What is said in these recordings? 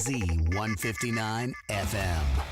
Z159 FM.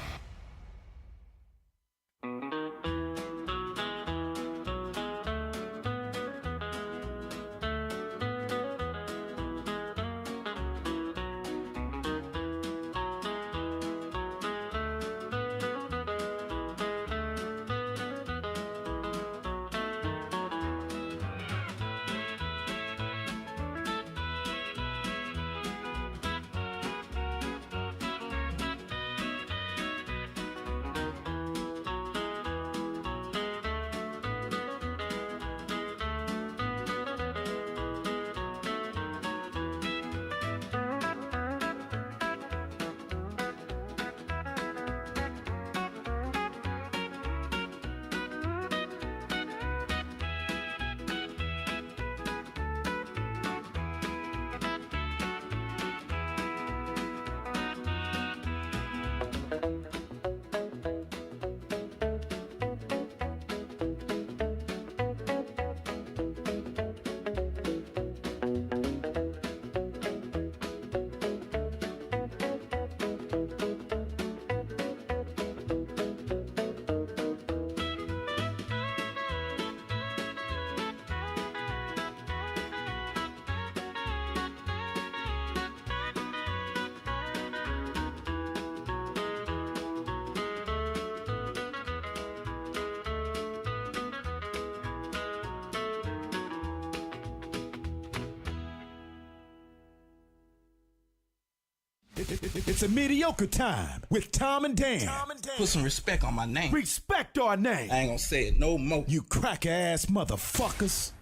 It's a mediocre time with Tom and Dan. Put some respect on my name. Respect our name. I ain't gonna say it no more. You crack ass motherfuckers.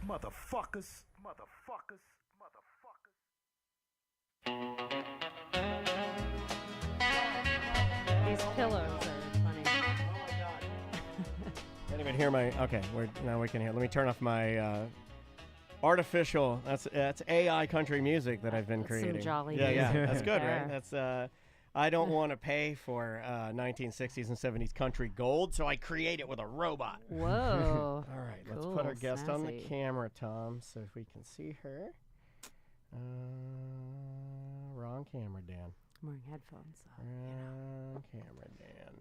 These pillows are funny. Can't even hear my. Okay, now we can hear. Let me turn off my artificial. That's AI country music that I've been creating. Some jolly yeah, music that's good, there. right? That's I don't want to pay for 1960s and 70s country gold, so I create it with a robot. Whoa. All right, cool, let's put our guest on the snazzy. camera, Tom, so if we can see her. Wrong camera, Dan. I'm wearing headphones. So, Wrong camera, Dan.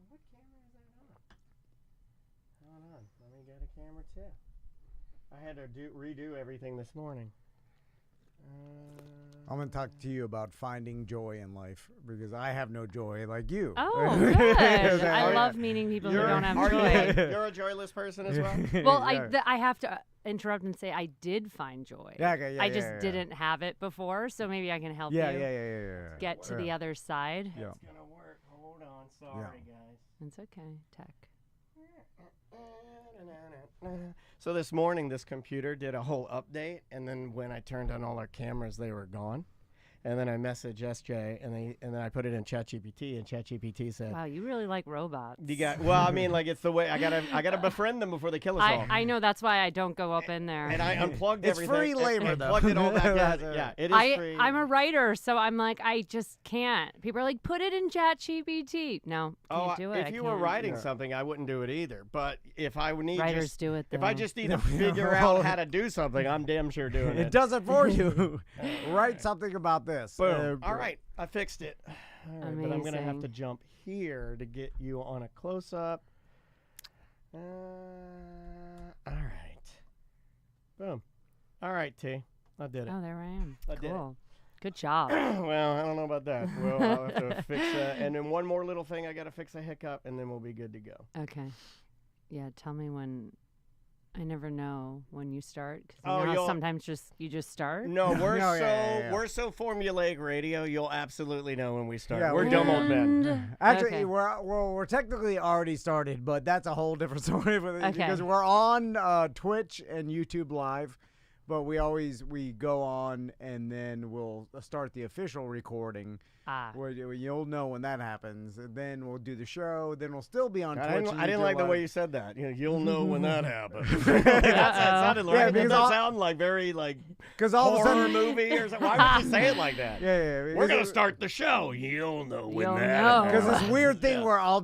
What camera is that on? Hold on, let me get a camera too. I had to redo everything this morning. I'm going to talk to you about finding joy in life because I have no joy like you. Oh, good. I love meeting people who don't have joy. You're a joyless person as well? Well, I have to interrupt and say I did find joy. I just didn't have it before, so maybe I can help you get to the other side. It's going to work. Hold on. Sorry, guys. It's okay. Tech. So this morning, this computer did a whole update, and then when I turned on all our cameras, they were gone. And then I messaged SJ, and then I put it in ChatGPT, and ChatGPT said, Wow, you really like robots. Well, I mean, like, it's the way I gotta befriend them before they kill us all. I know, that's why I don't go up in there. And I unplugged It's everything. free labor, and though. plugged it all back out. Yeah, it is free. I'm a writer, so I'm like, I just can't. People are like, put it in ChatGPT. No, can't do it. If you were writing something, I wouldn't do it either. But if I would need Writers do it, if though. I just need to figure out how to do something, I'm damn sure doing it. It does it for you. Write something about this. this. Boom. All right, I fixed it. All right, but I'm going to have to Amazing. jump here to get you on a close-up. All right. Boom. All right, T. I did it. Oh, there I am. I did it. Cool. Good job. Well, I don't know about that. Well, I'll have to fix that. And then one more little thing, I got to fix a hiccup, and then we'll be good to go. Okay. Yeah, tell me when. I never know when you start. Because sometimes you just start. No, we're No, so yeah. we're so formulaic radio. You'll absolutely know when we start. Yeah, we're dumb old men. Actually, Okay. we're technically already started, but that's a whole different story Okay. because we're on Twitch and YouTube Live, but we go on and then we'll start the official recording. Where you'll know when that happens. And then we'll do the show. Then we'll still be on Twitch. I didn't like the way you said that. You'll know when that happens. That sounded because sound like very because all of a horror sudden movie or something. Why would you say it like that? Yeah. We're gonna start the show. You'll know when You'll that know. happens. Because this weird thing where I'll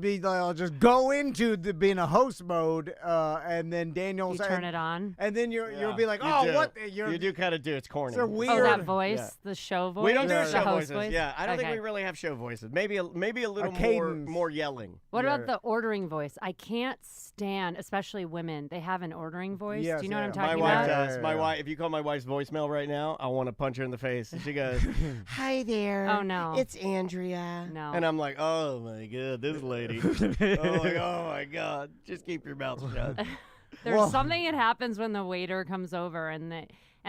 just go into being a host mode, and then Daniel You turn it on. and then you'll be like, You oh, do. what? You do kind of do. It's corny. It's a weird. Oh, that voice, Yeah. the show voice. We don't do the show host voices. voice? Yeah, I don't think Okay. we really have show voices. Maybe a little cadence. more yelling. What about the ordering voice? I can't stand, especially women. They have an ordering voice. Yes, Do you know what I'm yeah. talking My wife about? does. My wife. If you call my wife's voicemail right now, I want to punch her in the face. She goes, "Hi there. Oh, no. it's Andrea." No. And I'm like, "Oh my god, this lady." Oh my god, just keep your mouth shut. There's something that happens when the waiter comes over and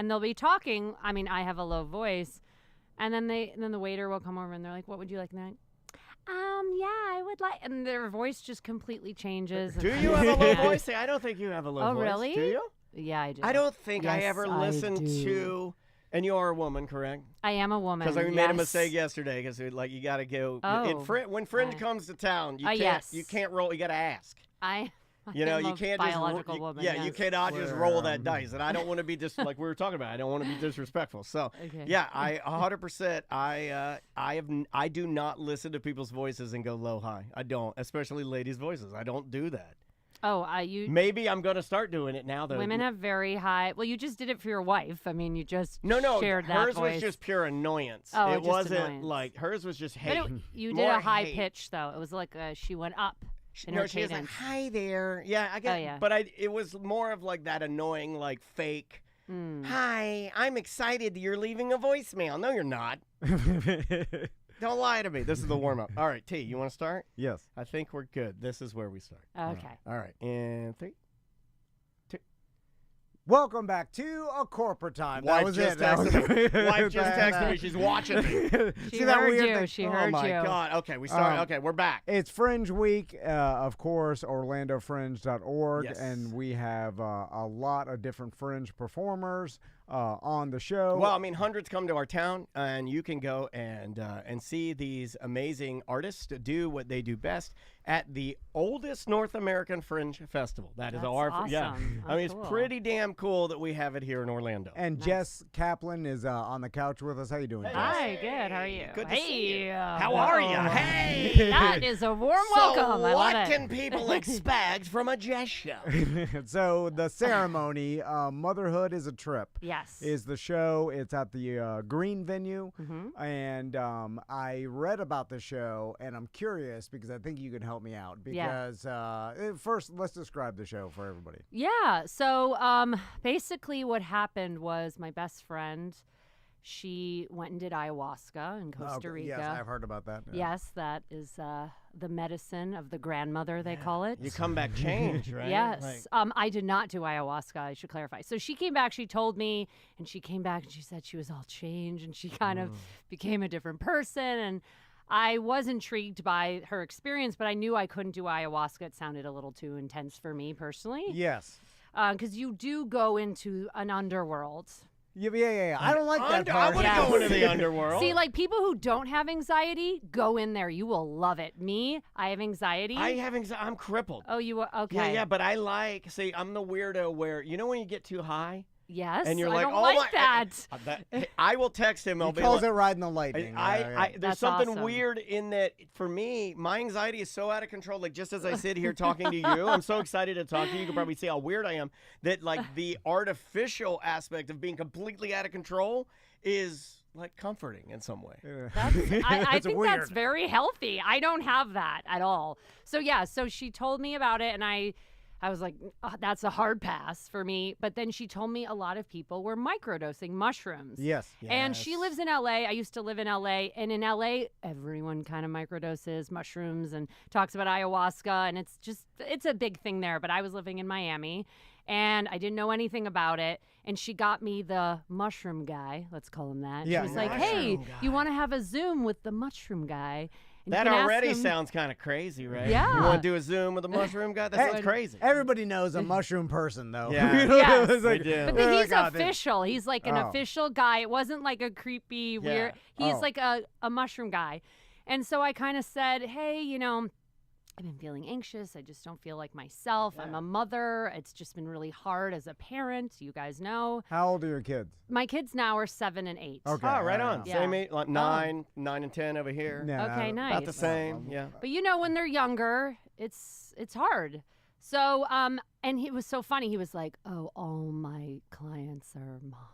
they'll be talking. I mean, I have a low voice, and then the waiter will come over and they're like, "What would you like tonight?" Yeah, I would like, and their voice just completely changes. Do and you I have a low can't- voice? I don't think you have a low Oh, voice. really? Do you? Yeah, I do. I don't think I Yes, ever I listened do. to. And you are a woman, correct? I am a woman. Because we made a yes. mistake yesterday. Because you got to go. Oh. When Fringe I- comes to town, you yes. can't roll. You got to ask. I'm You a can't biological just woman. you yes. cannot just roll that dice, and I don't want to be like we were talking about. I don't want to be disrespectful. So Okay. yeah, I 100%. I do not listen to people's voices and go low high. I don't, especially ladies' voices. I don't do that. Oh, you. Maybe I'm gonna start doing it now though. Women have very high. Well, you just did it for your wife. I mean, you just no. shared that Hers voice. was just pure annoyance. Oh, it just wasn't annoyance. like hers was just But hate. you did More a high hate. pitch though. It was like she went up. In No, her she was like, cadence. "Hi there." Yeah, I get. yeah. But it was more of like that annoying, like fake. Mm. Hi, I'm excited that you're leaving a voicemail. No, you're not. Don't lie to me. This is the warm up. All right, T, you want to start? Yes. I think we're good. This is where we start. Okay. All right. And 3. Welcome back to a corporate time. Wife That was just it. That texted was- me. Wife just texted me. She's watching me. She See that heard weird you. thing? She Oh heard my you. God. Okay, we started. Okay, we're back. It's Fringe Week, of course, OrlandoFringe.org, Yes. and we have a lot of different Fringe performers on the show. Well, I mean, hundreds come to our town, and you can go and see these amazing artists do what they do best at the oldest North American Fringe Festival. That is That's yeah. awesome. I mean, Oh, it's cool. pretty damn cool that we have it here in Orlando. and Nice. Jess Kaplan is on the couch with us. How you doing, Jess? Hi, good. How are you? Good to hey, see you. uh, How are you? uh, Hey. That is a warm So welcome. I what love it. can people expect from a Jess show? So the ceremony, Motherhood is a Trip. Yes. Is the show. It's at the Green venue. Mhm. And I read about the show, and I'm curious because I think you can help me out. Yeah. Because first, let's describe the show for everybody. Yeah. So basically, what happened was my best friend, she went and did ayahuasca in Costa Rica. Yes, I've heard about that. Yeah. Yes, that is the medicine of the grandmother, they call it. You come back changed, right? Yes. I did not do ayahuasca, I should clarify. So she came back, she told me, and she came back and she said she was all changed and she kind of became a different person. And I was intrigued by her experience, but I knew I couldn't do ayahuasca. It sounded a little too intense for me personally. Yes. Because you do go into an underworld. Yeah. I don't like that I part. want to Yes. go into the underworld. See, like people who don't have anxiety, go in there. You will love it. Me, I have anxiety. I have anxiety. I'm crippled. Oh, you are? Okay. Yeah, but see, I'm the weirdo where, you know when you get too high? Yes. And you're I like, don't oh like my. that. I will text him. I'll He be calls like, it riding the lightning. there's That's something awesome. weird in that for me, my anxiety is so out of control. Like just as I sit here talking to you, I'm so excited to talk to you. You can probably see how weird I am. That like the artificial aspect of being completely out of control is like comforting in some way. I That's think weird. that's very healthy. I don't have that at all. So yeah, so she told me about it, and I was like, oh, that's a hard pass for me. But then she told me a lot of people were microdosing mushrooms. Yes. And she lives in LA. I used to live in LA. And in LA, everyone kind of microdoses mushrooms and talks about ayahuasca. And it's a big thing there. But I was living in Miami, and I didn't know anything about it. And she got me the mushroom guy. Let's call him that. Yeah. She was like, hey, you want to have a Zoom with the mushroom guy? And That you can ask already him- sounds kind of crazy, right? Yeah. You want to do a Zoom with a mushroom guy? That sounds crazy. Everybody knows a mushroom person, though. Yeah. You know, Yes. it's like, We do. But they're he's like, "Oh, they-" official. He's like an Oh. official guy. It wasn't like a creepy, weird. He's Oh. like a mushroom guy. And so I kind of said, hey, I've been feeling anxious. I just don't feel like myself. I'm a mother. It's just been really hard as a parent. You guys know. How old are your kids? My kids now are 7 and 8. Okay. Oh, right on. Yeah. Same age, like 9 and 10 over here. Yeah, Okay, I- nice. About the same. Yeah. But when they're younger, it's hard. So, and it was so funny. He was like, oh, all my clients are moms.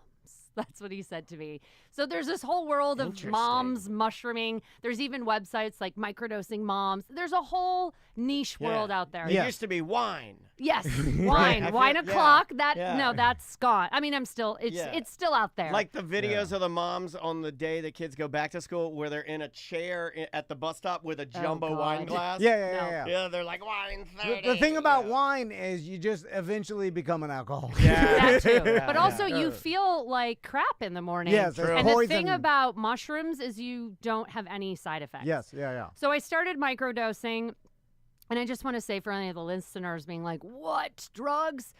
That's what he said to me. So there's this whole world of Interesting. moms mushrooming. There's even websites like Microdosing Moms. There's a whole niche world out there. It used to be wine. Yes, Right, I wine feel- o'clock. yeah. No, that's gone. I mean, it's still out there. Like the videos of the moms on the day the kids go back to school where they're in a chair at the bus stop with a jumbo wine God. glass. Yeah. Yeah, they're like, wine 30. The thing about wine is you just eventually become an alcoholic. that too. Yeah, But also, you feel like crap in the morning. Yes, there's and the poison. thing about mushrooms is you don't have any side effects. Yes, yeah. So I started microdosing, and I just want to say for any of the listeners being like, what, drugs?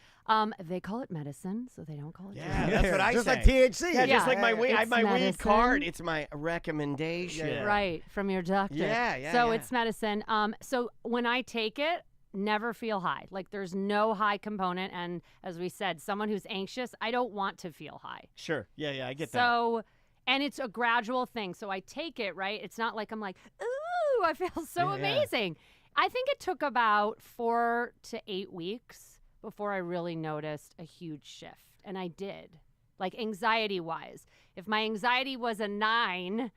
They call it medicine, so they don't call it Yeah, drugs. that's what I just say. like THC. Yeah, just like my weed. I have It's my weed medicine. card. It's my recommendation. Right, from your doctor. Yeah, So yeah. it's medicine. So when I take it, never feel high. Like there's no high component. And as we said, someone who's anxious, I don't want to feel high. Sure. Yeah, I get that. So, and it's a gradual thing. So I take it, right? It's not like I'm like, ooh, I feel so amazing. I think it took about 4 to 8 weeks before I really noticed a huge shift. And I did. Like anxiety wise. If my anxiety was a 9,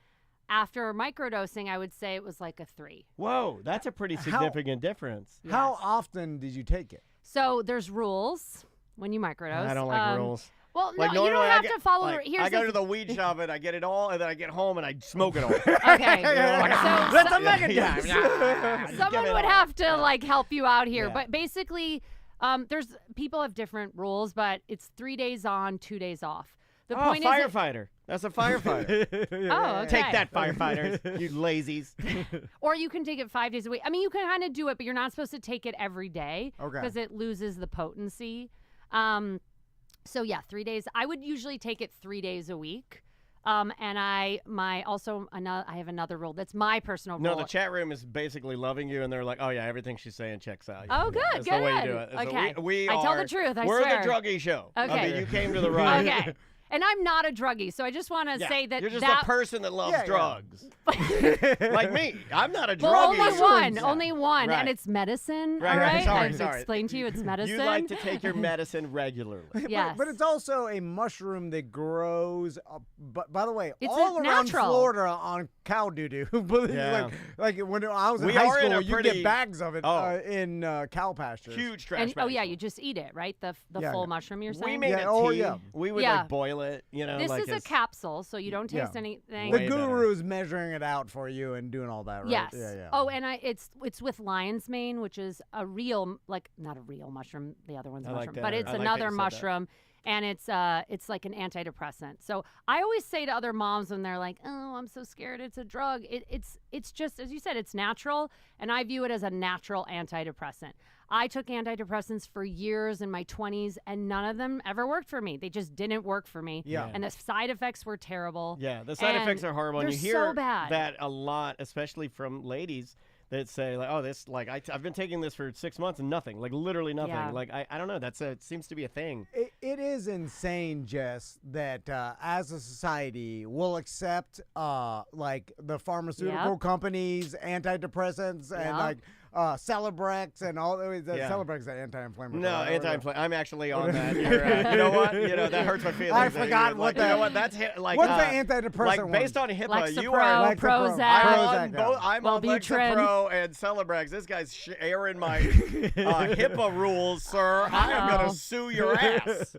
after microdosing, I would say it was like a 3. Whoa, that's a pretty significant difference. How often did you take it? So there's rules when you microdose. I don't like rules. Well, Like no, you don't normally have to follow. Like, Here's I go the to the weed shop and I get it all, and then I get home and I smoke it all. Okay. Let the mega Someone would have to like help you out here, Yeah. but basically, there's people have different rules, but it's 3 days on, 2 days off. The Oh, point is, firefighter. That's a firefighter. oh, okay. Take that, firefighters. You lazies. Or you can take it 5 days a week. I mean, you can kind of do it, but you're not supposed to take it every day Okay. because it loses the potency. So yeah, 3 days. I would usually take it 3 days a week. And I have another rule. That's my personal rule. No, the chat room is basically loving you, and they're like, "Oh yeah, everything she's saying checks out." Oh, Yeah, good, that's the way you do it. good. So Okay. we I tell are, the truth, I we're swear. the druggie show. Okay. You came to the right. Okay. And I'm not a druggie, so I just want to Yeah, say that you're just that a person that loves Yeah, yeah. drugs, like me. I'm not a druggie. well, only one, Yeah. only one, Right. and it's medicine. Right, all right. right, Sorry, I've sorry. explained to you it's medicine. You like to take your medicine regularly. Yes. But it's also a mushroom that grows. But by the way, It's all around natural. Florida on cow doo doo. But Yeah. like when I was in We high are in school, a you pretty- get bags of it Oh. in cow pastures. Huge trash. And, oh yeah, bag. you just eat it, right? The Yeah, full yeah. mushroom you're We saying. made Yeah, a tea. oh, yeah. We would Yeah. like boil it. You know, This like is a as- capsule, so you don't taste Yeah. anything. The Way better. guru's measuring it out for you and doing all that, right? Yes. Yeah. Oh, and it's with lion's mane, which is a real, like not a real mushroom. The other one's a I like mushroom, that. but it's I like that another you said that. mushroom, and it's like an antidepressant. So I always say to other moms when they're like, "Oh, I'm so scared, it's a drug." It's just as you said, it's natural, and I view it as a natural antidepressant. I took antidepressants for years in my 20s, and none of them ever worked for me. They just didn't work for me. Yeah. And the side effects were terrible. Yeah, the side And effects are horrible. And they're you hear so bad. that a lot, especially from ladies that say, like, "Oh, this, like, I've been taking this for 6 months and nothing, like, literally nothing." Yeah. Like, I don't know. It seems to be a thing. It is insane, Jess, that as a society we'll accept like the pharmaceutical companies, antidepressants, and like Celebrex and all. Celebrex is anti-inflammatory. No, anti-inflammatory. I'm actually on that. You know what? That hurts my feelings. I forgot what you know what? That's like what's the antidepressant like one? based on HIPAA. Lexapro, You are Prozac. I'm on Lexapro and Celebrex. This guy's airing my HIPAA rules, sir. I am gonna sue your ass.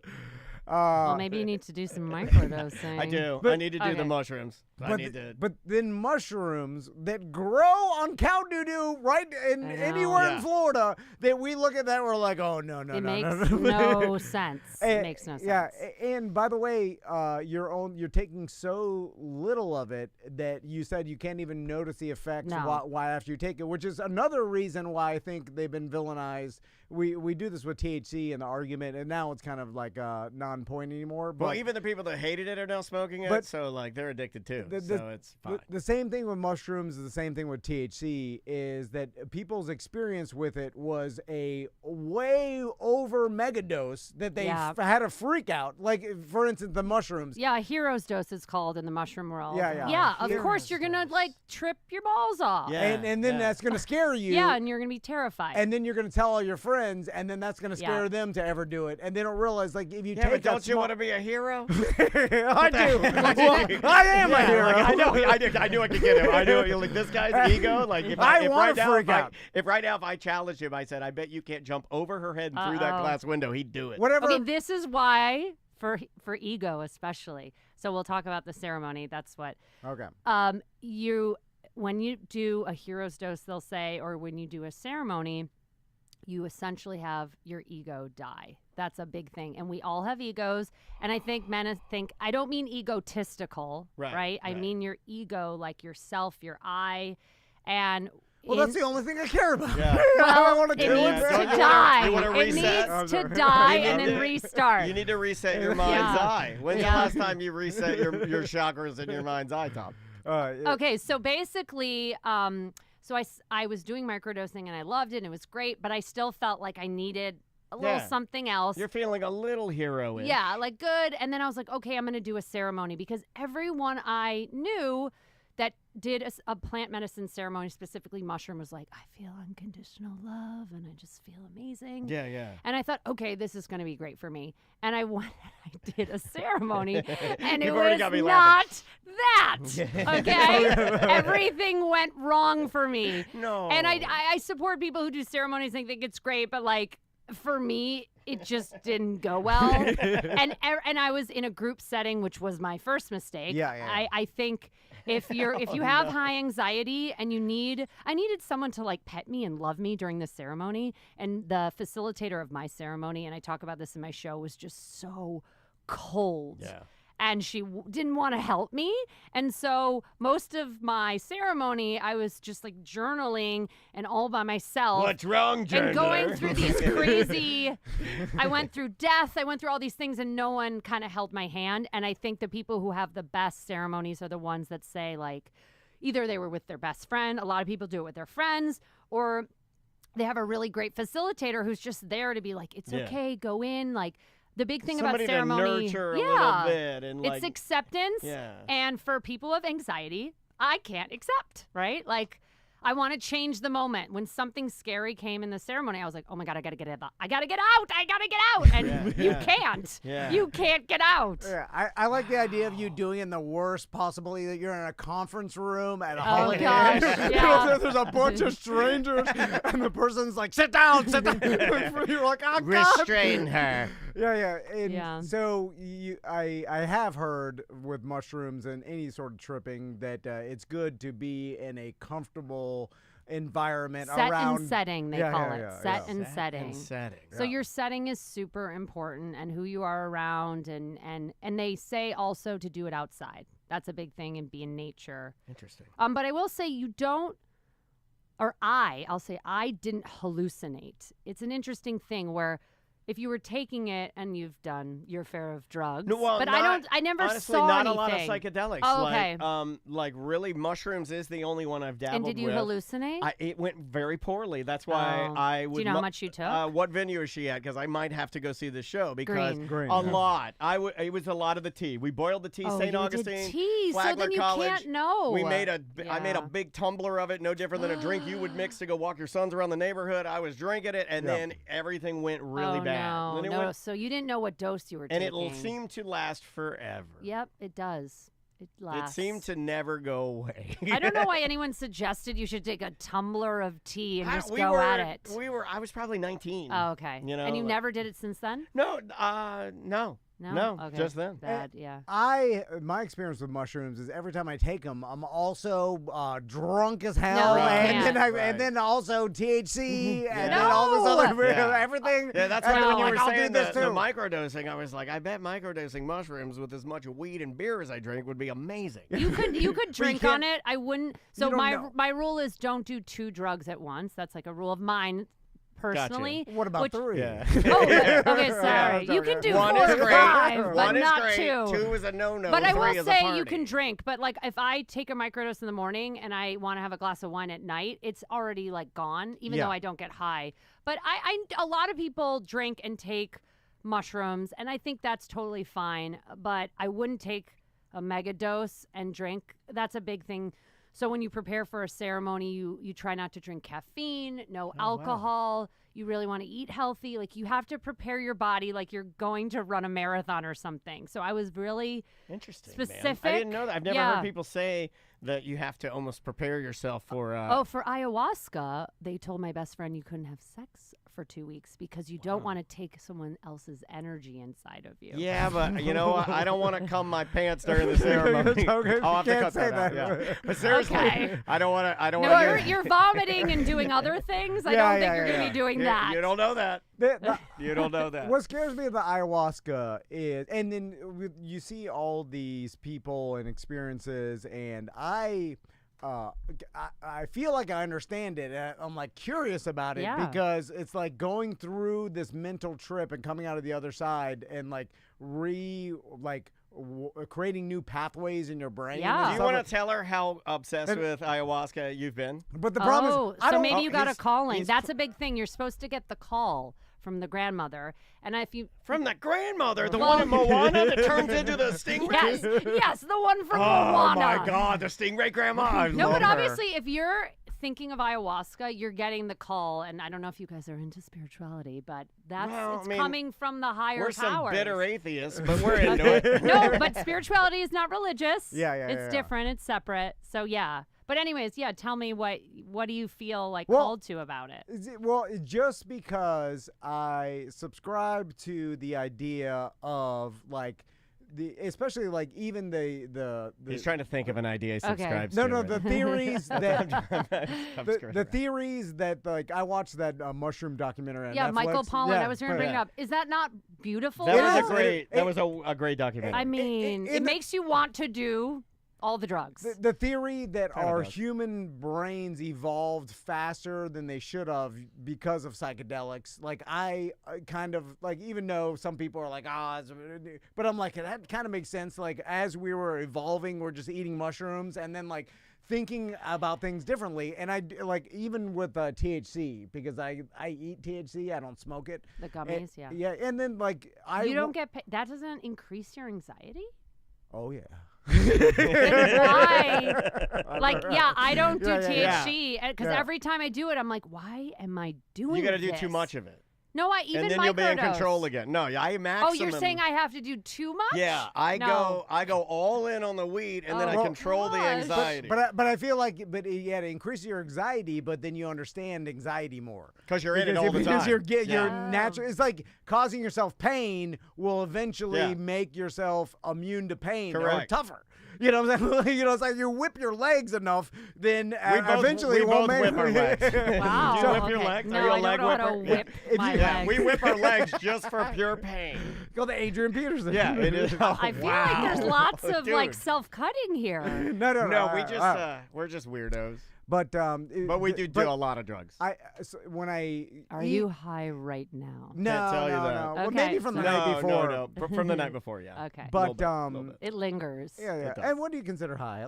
Well, maybe you need to do some microdosing. I do. I need to do the mushrooms. But then mushrooms that grow on cow doo-doo right anywhere in Florida, that we look at that and we're like, oh, no. It makes no sense. It makes no sense. Yeah, and by the way, you're taking so little of it that you said you can't even notice the effects why after you take it, which is another reason why I think they've been villainized. We do this with THC and the argument, and now it's kind of like non-point anymore. But well, even the people that hated it are now smoking it, so like they're addicted too. So it's fine. The same thing with mushrooms is the same thing with THC, is that people's experience with it was a way over megadose that they had a freak out. Like, for instance, the mushrooms. Yeah, a hero's dose is called in the mushroom world. Yeah, of course you're going to like trip your balls off. Yeah, and then that's going to scare you. Yeah, and you're going to be terrified. And then you're going to tell all your friends, and then that's going to scare them to ever do it. And they don't realize, like, if you take but don't you want to be a hero? I do. Well, I am a hero. Like, I knew I could get him. I knew like this guy's ego. Like if right now if I challenged him, I said, I bet you can't jump over her head and through that glass window. He'd do it. Whatever. Okay, this is why for ego especially. So we'll talk about the ceremony. That's what. Okay. When you do a hero's dose, they'll say, or when you do a ceremony, you essentially have your ego die. That's a big thing. And we all have egos. And I think men think, I don't mean egotistical, right? I mean your ego, like yourself, your I. And that's the only thing I care about. Well, I want to it needs to die. It needs to die and then restart. You need to reset your mind's eye. When's the last time you reset your chakras in your mind's eye, Tom? Okay, so basically, so I was doing microdosing and I loved it and it was great, but I still felt like I needed a little something else. You're feeling a little hero-ish. Yeah, like good. And then I was like, okay, I'm going to do a ceremony, because everyone I knew that did a plant medicine ceremony, specifically mushroom, was like, I feel unconditional love and I just feel amazing. Yeah. And I thought, okay, this is going to be great for me. And I did a ceremony and it was not that. Okay? Everything went wrong for me. No. And I support people who do ceremonies and think it's great, but like, for me, it just didn't go well. and I was in a group setting, which was my first mistake. I think if you have high anxiety and I needed someone to like pet me and love me during the ceremony. And the facilitator of my ceremony, and I talk about this in my show, was just so cold. Yeah. And she didn't want to help me. And so most of my ceremony, I was just like journaling and all by myself. What's wrong, journaler? And going through these crazy, I went through death. I went through all these things and no one kind of held my hand. And I think the people who have the best ceremonies are the ones that say like, either they were with their best friend. A lot of people do it with their friends, or they have a really great facilitator who's just there to be like, it's okay, go in, like, the big thing Somebody about ceremony, to nurture a little bit, and like, it's acceptance. Yeah. And for people with anxiety, I can't accept, right? Like, I want to change the moment. When something scary came in the ceremony, I was like, oh my God, I got to get out. I got to get out. And you can't. You can't get out. Yeah, I like the idea of you doing it in the worst possible. That you're in a conference room at a holiday. Gosh, yeah. There's a bunch of strangers, and the person's like, sit down. You're like, oh, God. Restrain her. Yeah. And so I have heard with mushrooms and any sort of tripping that it's good to be in a comfortable environment around. Set and setting, they call it. Set and setting. So your setting is super important, and who you are around, and they say also to do it outside. That's a big thing, and be in nature. Interesting. But I will say I'll say I didn't hallucinate. It's an interesting thing where if you were taking it and you've done your share of drugs. No, well, but not, I never honestly, saw not anything. a lot of psychedelics. Oh, okay. Like really, mushrooms is the only one I've dabbled And did you with. It It went very poorly. That's why I would. Do you know how much you took? What venue is she at? Because I might have to go see the show because Green. a lot. It was a lot of the tea. We boiled the tea. St. Augustine. Did tea, Flagler so then you College. can't know. We made I made a big tumbler of it, no different than a drink you would mix to go walk your sons around the neighborhood. I was drinking it, and then everything went really bad. No, so you didn't know what dose you were taking. And it'll seem to last forever. Yep, it does. It lasts. It seemed to never go away. I don't know why anyone suggested you should take a tumbler of tea and just go at it. I was probably 19. Oh, okay. You know, and you never did it since then? No, no. No, okay. Just then. Bad, yeah. My experience with mushrooms is every time I take them, I'm also drunk as hell, No, and then also THC, and then all this other everything. Yeah, that's why when you were I'll saying do this the too. microdosing, I was like, I bet microdosing mushrooms with as much weed and beer as I drink would be amazing. You could drink on it. I wouldn't. So don't know. my rule is don't do 2 drugs at once. That's like a rule of mine. Personally, What about 3? Yeah. Oh, okay, sorry. You can do 4 One or is great. 5, but One is not great. 2. 2 is a no-no. But I 3 will is a say party. you can drink. But like if I take a microdose in the morning and I want to have a glass of wine at night, it's already like gone, even though I don't get high. But a lot of people drink and take mushrooms, and I think that's totally fine. But I wouldn't take a mega dose and drink. That's a big thing. So when you prepare for a ceremony, you try not to drink caffeine, no alcohol. You really want to eat healthy. Like you have to prepare your body like you're going to run a marathon or something. So I was really specific. Man. I didn't know that. I've never heard people say that you have to almost prepare yourself for. For ayahuasca, they told my best friend you couldn't have sex for 2 weeks because you don't want to take someone else's energy inside of you. Yeah, but you know what? I don't want to cum my pants during the ceremony. Okay, I'll have to can't cut say that out. that. Yeah. But seriously, Okay. I don't want to. No, you're vomiting and doing other things. I don't think you're going to be doing that. You don't know that. You don't know that. What scares me about ayahuasca is, and then you see all these people and experiences, and I feel like I understand it. I'm like curious about it because it's like going through this mental trip and coming out of the other side and like creating new pathways in your brain. Yeah. Do you want to tell her how obsessed with ayahuasca you've been? But the problem is, so maybe you got a calling. he's That's a big thing. You're supposed to get the call from the grandmother, and if you from the grandmother, the one in Moana that turns into the stingray. yes, the one from Moana. Oh my God, the stingray grandma. I No, love but her. obviously, if you're thinking of ayahuasca, you're getting the call, and I don't know if you guys are into spirituality, but it's coming from the higher We're powers. some bitter atheists, but we're into it. No, but spirituality is not religious. Yeah, It's different. It's separate. So yeah. But anyways, tell me what do you feel like called to about it? Well, just because I subscribe to the idea of like especially like even the He's trying to think of an idea he subscribes No, to. the theories the theories that like I watched that mushroom documentary on Netflix. Michael Pollan. Yeah, I was going to bring it up. Is that not beautiful? That was a great documentary. I mean, it makes you want to do all the drugs. The theory that our human brains evolved faster than they should have because of psychedelics. Like I kind of like, even though some people are like, but I'm like, that kind of makes sense. Like as we were evolving, we're just eating mushrooms and then like thinking about things differently. And I like even with THC, because I eat THC, I don't smoke it. The gummies, yeah. And then like you don't get that doesn't increase your anxiety? Oh yeah. Why? Like, I don't do THC because every time I do it, I'm like, why am I doing this? You got to do too much of it. No, and then you'll be in control again. No, I maximum. Oh, you're saying I have to do too much? Yeah, I go all in on the weed, and then I control the anxiety. But I feel like to increase your anxiety, but then you understand anxiety more because you're in it all the time. Because you're natural. It's like causing yourself pain will eventually make yourself immune to pain or tougher. You know what I'm saying? It's like you whip your legs enough, then eventually we both whip our legs. Wow. Do you whip your legs? No, Are you a I leg don't know how to whipper? whip my legs. We whip our legs just for pure pain. Go to Adrian Peterson. Yeah, it is. I feel like there's lots of like self-cutting here. No. We just we're just weirdos. But we do a lot of drugs. Are you high right now? No, Can't tell you that. no. Well, Okay, maybe from the night before. No, from the night before, yeah. Okay. But Little bit. It lingers. yeah. It does. And what do you consider high?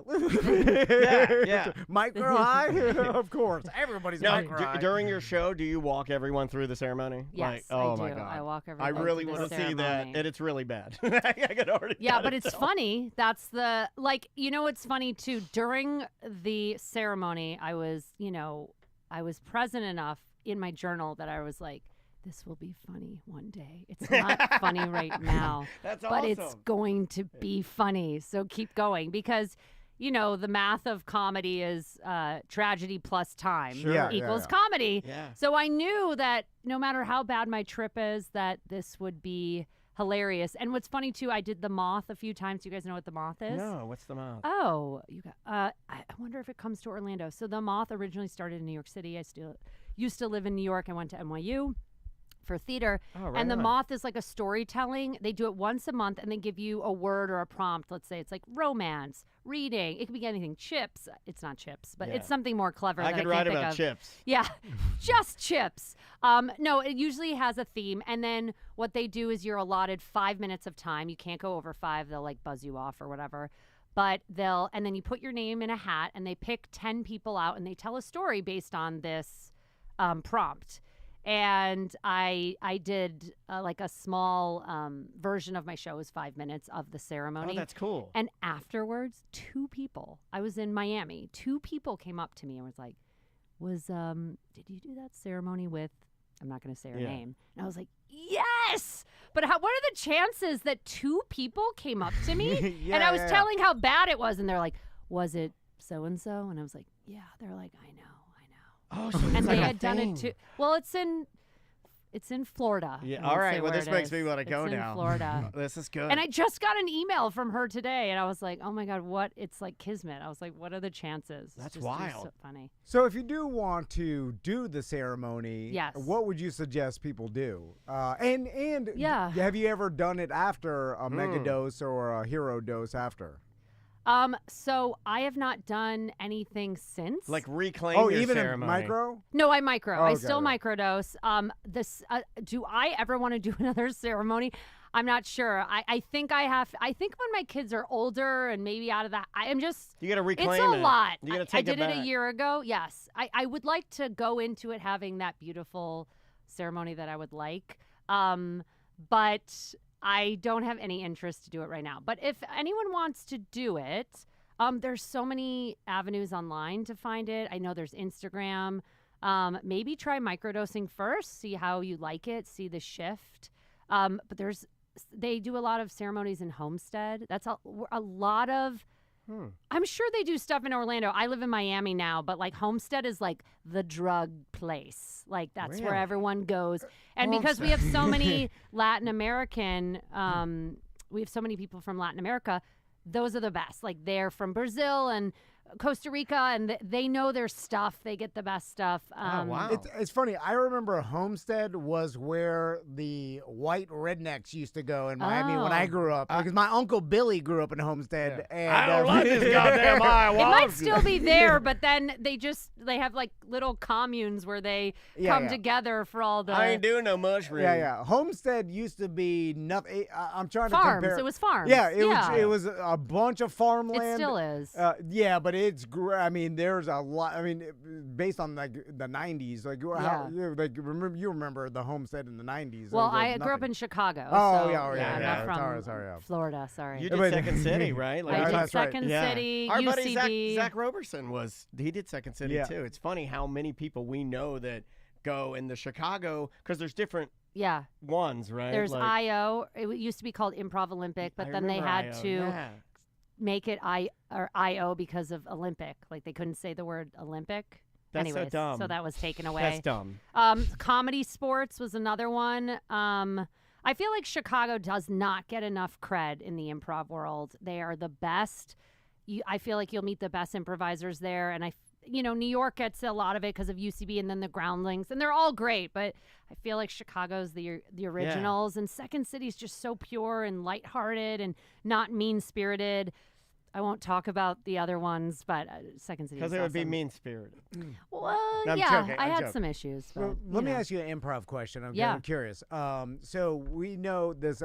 Yeah. Micro high? Of course. Everybody's Now, micro high. during your show, do you walk everyone through the ceremony? Yes, oh I my do. God. I walk I everyone really through want the to see that, ceremony. and it's really bad. I can already Yeah, kinda but it's tell. funny. That's the it's funny too. During the ceremony, I was present enough in my journal that I was like, this will be funny one day. It's not funny right now. That's but awesome. it's going to be funny. So keep going because the math of comedy is tragedy plus time Sure. Yeah, equals yeah. comedy. Yeah. So I knew that no matter how bad my trip is, that this would be hilarious. And what's funny too, I did the moth a few times. You guys know what the moth is? No, what's the mouth? Oh, you got. I wonder if it comes to Orlando. So the moth originally started in New York City. I still used to live in New York. I went to NYU for theater. Oh, right and the on. moth is like a storytelling. They do it once a month and they give you a word or a prompt. Let's say it's like romance, reading. It could be anything. Chips. It's not chips, but Yeah. it's something more clever. I that could I write can't think about of. chips. Yeah, just chips. No, it usually has a theme. And then what they do is you're allotted 5 minutes of time. You can't go over 5. They'll like buzz you off or whatever. But and then you put your name in a hat and they pick 10 people out and they tell a story based on this prompt. And I did like a small version of my show. It was 5 minutes of the ceremony. Oh, that's cool. And afterwards, 2 people, I was in Miami, 2 people came up to me and was like, did you do that ceremony with, I'm not going to say her name. And I was like, yes. But what are the chances that 2 people came up to me? Yeah, and I was yeah. telling how bad it was. And they're like, was it so-and-so? And I was like, yeah. They're like, I know. Oh, so And it's they like a had done it thing. too. Well, it's in Florida. Yeah. I All won't right. say Well, where this it makes is. me want to go It's now. in Florida. This is good. And I just got an email from her today, and I was like, oh my God, what? It's like kismet. I was like, what are the chances? It's That's just wild. so funny. So if you do want to do the ceremony, Yes. what would you suggest people do? And Yeah. have you ever done it after a mega dose or a hero dose after? So I have not done anything since. like reclaim Oh, your even ceremony. a micro? No, I micro. I Okay, still right. microdose. Do I ever want to do another ceremony? I'm not sure. I think I have. I think when my kids are older and maybe out of that, I am just. You got to reclaim It's a it. lot. You got to I take did it a back. year ago. Yes, I would like to go into it having that beautiful ceremony that I would like. But I don't have any interest to do it right now. But if anyone wants to do it, there's so many avenues online to find it. I know there's Instagram. Maybe try microdosing first, see how you like it, see the shift. But they do a lot of ceremonies in Homestead. That's a lot of. I'm sure they do stuff in Orlando. I live in Miami now, but like Homestead is like the drug place. Like that's where Really? everyone goes. And because we have so many Latin American, we have so many people from Latin America, those are the best. Like they're from Brazil and Costa Rica, and they know their stuff. They get the best stuff. Wow. It's funny. I remember Homestead was where the white rednecks used to go in Miami when I Oh. grew up. Because my uncle Billy grew up in Homestead. And, I don't like this goddamn Ayahuasca. It might still be there, but then they have like little communes where they come yeah. together for all the I ain't doing no mushroom. Yeah. Homestead used to be nothing. I'm trying to farms. compare. It was farms. Yeah, it was a bunch of farmland. It still is. Yeah, but it's I mean, there's a lot. I mean, based on like the '90s, like how, you remember the Homestead in the '90s. Well, There was I grew up nothing. in Chicago. Oh, so, yeah, I'm yeah. not from Sorry, yeah. Florida. Sorry. You did But- Second City, right? I did that's right. Second Yeah. City, Our buddy UCB. Zach Roberson he did Second City Yeah. too. It's funny how many people we know that go in the Chicago, because there's different Yeah. ones, right? There's like, IO. It used to be called Improv Olympic, but I then they remember had IO, to yeah. make it IO because of Olympic. Like they couldn't say the word Olympic. That's so Anyways, dumb. that was taken away. That's dumb. Comedy sports was another one. I feel like Chicago does not get enough cred in the improv world. They are the best. I feel like you'll meet the best improvisers there. And New York gets a lot of it because of UCB and then the Groundlings. And they're all great. But I feel like Chicago's the originals. And Second City's just so pure and lighthearted and not mean-spirited. I won't talk about the other ones, but Second City. Because it would be mean-spirited. Well, No, I'm yeah, joking, I I'm had joking. some issues. But, Well, let me ask you an improv question. I'm curious. So we know this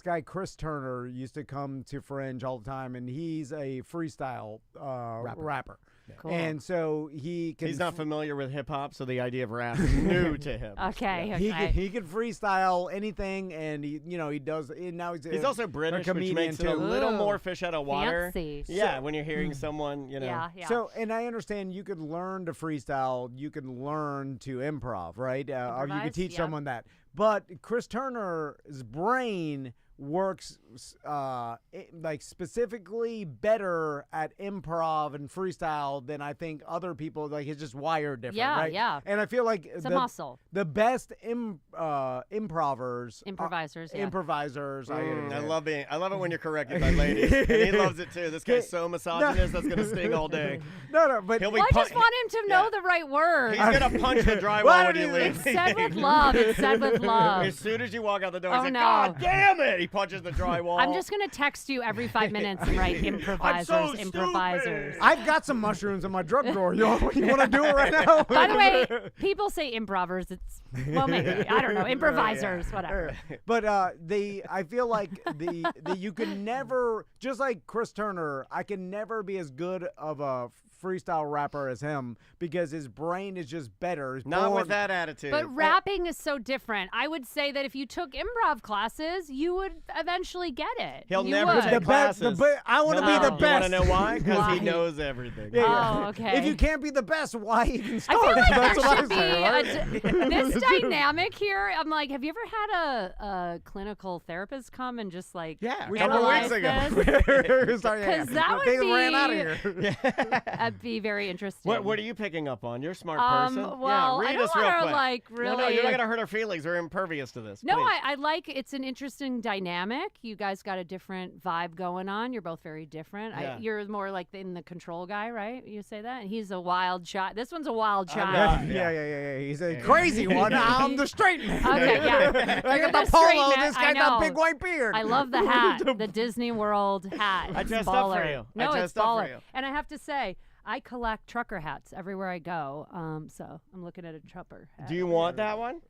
guy Chris Turner used to come to Fringe all the time, and he's a freestyle rapper. Cool. And so He's not familiar with hip-hop, so the idea of rap is new to him. Okay. He can freestyle anything, and he does. And now he's also British, which comedian makes it a too. little more fish out of water. Fancy. Yeah, when you're hearing someone, Yeah. So, and I understand you could learn to freestyle, you can learn to improv, right? Or you Improvise, could teach yeah. someone that. But Chris Turner's brain works like specifically better at improv and freestyle than I think other people. Like, he's just wired different, Yeah, right? yeah. And I feel like It's a muscle. the best improvers, Improvisers. Yeah. improvisers. I love it when you're corrected by ladies, and he loves it too. This guy's so misogynist, that's gonna sting all day. No, but He'll be Well, I just want him to know yeah. the right word. He's gonna punch the drywall Why when you do leave. It's said with love. It's said with love. As soon as you walk out the door, Oh, he's like, no. God damn it! He punches the drywall. I'm just gonna text you every 5 minutes and write improvisers, improvisers. I've got some mushrooms in my drug drawer. You want to do it right now? By the way, people say improvers. It's maybe I don't know, improvisers, whatever. But I feel like you can never, just like Chris Turner, I can never be as good of a freestyle rapper as him because his brain is just better. He's Not born- with that attitude. But rapping is so different. I would say that if you took improv classes, you would eventually get it. He'll You never would. take The best. classes. I want to be No. the You best. You want to know why? Because Why? he knows everything. Yeah. Oh, okay. If you can't be the best, why even I start? feel like That's there what should be say, right? this dynamic here. I'm like, have you ever had a clinical therapist come and just like Yeah, We a couple analyze weeks ago. this? Sorry, 'Cause that they would ran out of be- here. That'd be very interesting. What are you picking up on? You're a smart person. Well, yeah, I read don't us real wanna, quick. like, really. No, you're not gonna hurt our feelings. We're impervious to this. No, Please. I like it's an interesting dynamic. You guys got a different vibe going on. You're both very different. Yeah. You're more like in the control guy, right? You say that? And he's a wild child. This one's a wild child. Yeah. He's a crazy one. I'm the straight man. Okay, yeah. I You're got the the straight polo. man. This I guy got know. big white beard. I love the hat, the Disney World hat. I It's dressed up for baller. you. I No, it's dressed up for baller. you. And I have to say, I collect trucker hats everywhere I go. So I'm looking at a trucker hat. Do you want that one?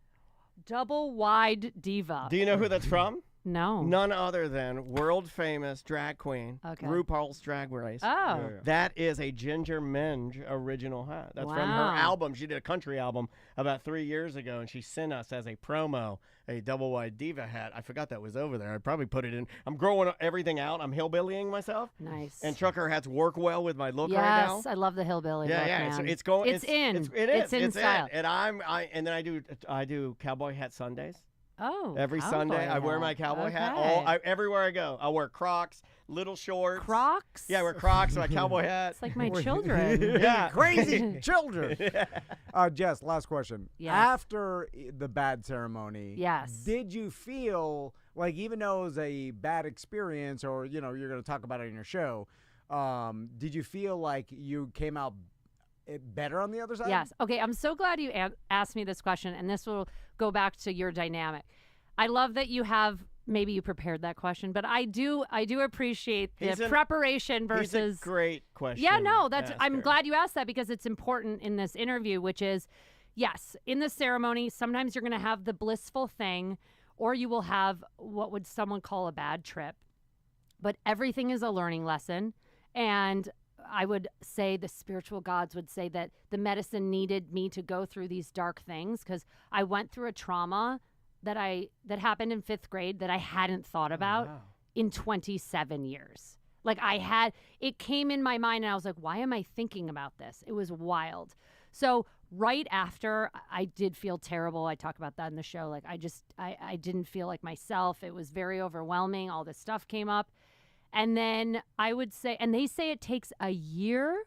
Double wide diva. Do you know who that's from? No. None other than world famous drag queen Okay. RuPaul's Drag Race. Oh. That is a Ginger Minge original hat. That's from her Wow. album. She did a country album about 3 years ago, and she sent us as a promo a double wide diva hat. I forgot that was over there. I probably put it in. I'm growing everything out. I'm hillbillying myself. Nice. And trucker hats work well with my look right now. Yes, I love the hillbilly look, Yeah. man. It's going. It's in. It is. It's in style. And and then I do cowboy hat Sundays. Oh, Every Sunday, cowboy I wear my hat. cowboy hat. Okay. Everywhere I go, I wear Crocs, little shorts. Crocs? Yeah, I wear Crocs and my cowboy hat. It's like my children. Yeah. Crazy children. Jess, last question. Yes. After the bad ceremony, Yes. did you feel like, even though it was a bad experience, or you're going to talk about it in your show, did you feel like you came out better on the other side? Yes. Okay, I'm so glad you asked me this question, and this will go back to your dynamic. I love that you have, maybe you prepared that question, but I do appreciate the preparation versus. He's a great question. Yeah, no, I'm asker. glad you asked that because it's important in this interview, which is, yes, in the ceremony, sometimes you're going to have the blissful thing, or you will have what would someone call a bad trip. But everything is a learning lesson, and I would say the spiritual gods would say that the medicine needed me to go through these dark things because I went through a trauma that happened in 5th grade that I hadn't thought about in 27 years. Like it came in my mind and I was like, why am I thinking about this? It was wild. So right after, I did feel terrible. I talk about that in the show. Like I didn't feel like myself. It was very overwhelming. All this stuff came up. And then I would say, and they say it takes a year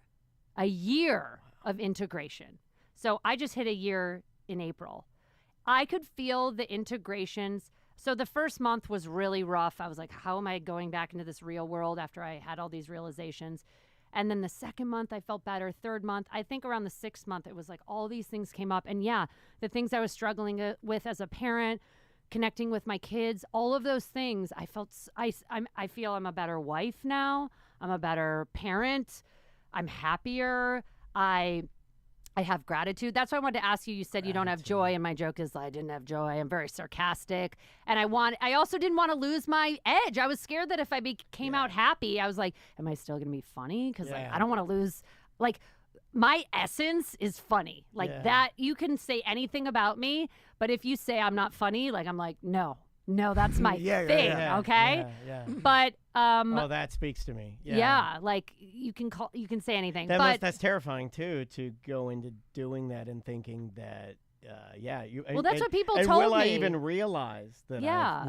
of integration. So I just hit a year in April. I could feel the integrations. So the first month was really rough. I was like, how am I going back into this real world after I had all these realizations? And then the second month I felt better. Third month, I think around the 6th month, it was like all these things came up. And yeah, the things I was struggling with as a parent, connecting with my kids, all of those things, I feel I'm a better wife now. I'm a better parent. I'm happier. I have gratitude. That's why I wanted to ask you. You said you don't have joy, and my joke is I didn't have joy. I'm very sarcastic, and I also didn't want to lose my edge. I was scared that if I came out happy, I was like, am I still gonna be funny? Because like I don't want to lose. Like my essence is funny. Like that. You can say anything about me, but if you say I'm not funny, like I'm like no, that's my thing. Okay. Yeah. But oh, that speaks to me. Yeah, like you can say anything. But that's terrifying too, to go into doing that and thinking that well, that's what people told me. Will I even realize that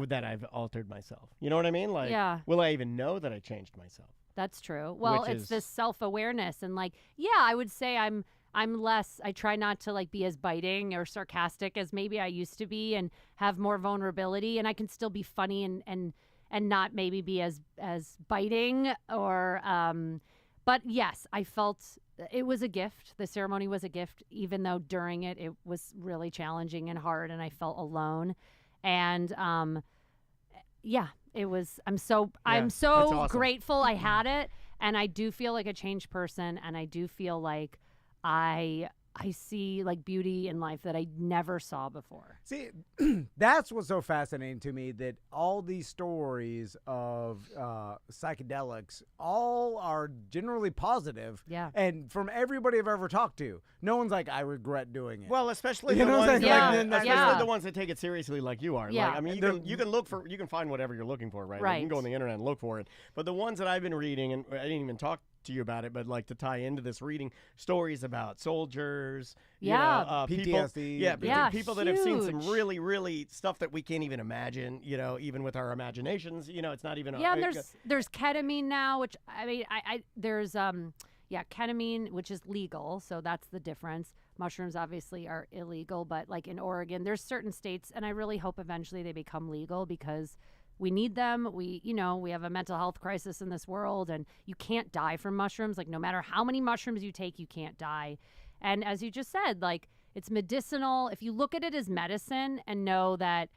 that I've altered myself? You know what I mean? Like, will I even know that I changed myself? That's true. Well, it's this self-awareness, and like, I would say I'm less. I try not to like be as biting or sarcastic as maybe I used to be, and have more vulnerability, and I can still be funny and not maybe be as biting or. But yes, I felt it was a gift. The ceremony was a gift, even though during it was really challenging and hard, and I felt alone. And it was. I'm so awesome. Grateful I had it, and I do feel like a changed person, and I do feel like I see like beauty in life that I never saw before. See, that's what's so fascinating to me, that all these stories of psychedelics all are generally positive. Yeah. And from everybody I've ever talked to, no one's like, I regret doing it. Well, especially You the know what I'm ones, saying? like, Yeah. especially the ones that take it seriously, like you are. Yeah. Like, I mean, you can find whatever you're looking for, right? Like, you can go on the internet and look for it. But the ones that I've been reading, and I didn't even talk to you about it, but like to tie into this, reading stories about soldiers, PTSD, people that have seen some really, really stuff that we can't even imagine, even with our imaginations, it's not even there's ketamine now, which I mean there's ketamine, which is legal, so that's the difference. Mushrooms obviously are illegal, but like in Oregon there's certain states, and I really hope eventually they become legal, because we need them. We have a mental health crisis in this world, and you can't die from mushrooms. Like no matter how many mushrooms you take, you can't die. And as you just said, like it's medicinal. If you look at it as medicine and know that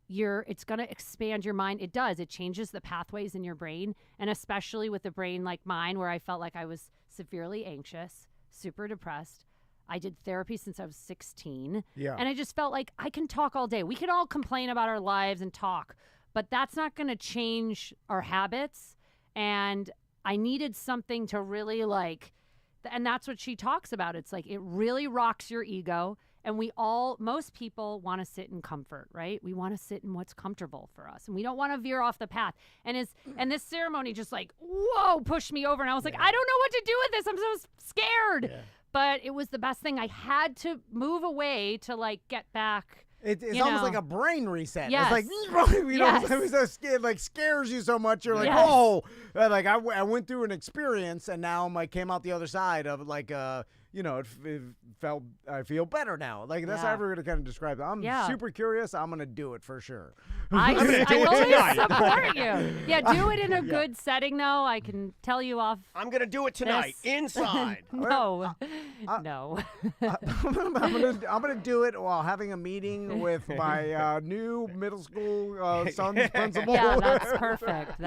it's going to expand your mind, it does. It changes the pathways in your brain. And especially with a brain like mine, where I felt like I was severely anxious, super depressed. I did therapy since I was 16. Yeah. And I just felt like I can talk all day. We can all complain about our lives and talk, but that's not going to change our habits. And I needed something to really and that's what she talks about. It's like, it really rocks your ego. And most people want to sit in comfort, right? We want to sit in what's comfortable for us. And we don't want to veer off the path. And this ceremony just like, whoa, pushed me over. And I was like, I don't know what to do with this. I'm so scared. Yeah. But it was the best thing. I had to move away to like get back. It's almost like a brain reset. Yes. It's like, it was so scared, like scares you so much. You're like, like I went through an experience, and now I came out the other side of like, I feel better now. Like that's how I'm going to kind of describe it. I'm super curious. I'm going to do it for sure. I always support you. Yeah, do it in a good setting, though. I can tell you off. I'm going to do it tonight, inside. No. I'm going to do it while having a meeting with my new middle school son's principal. Yeah, that's perfect.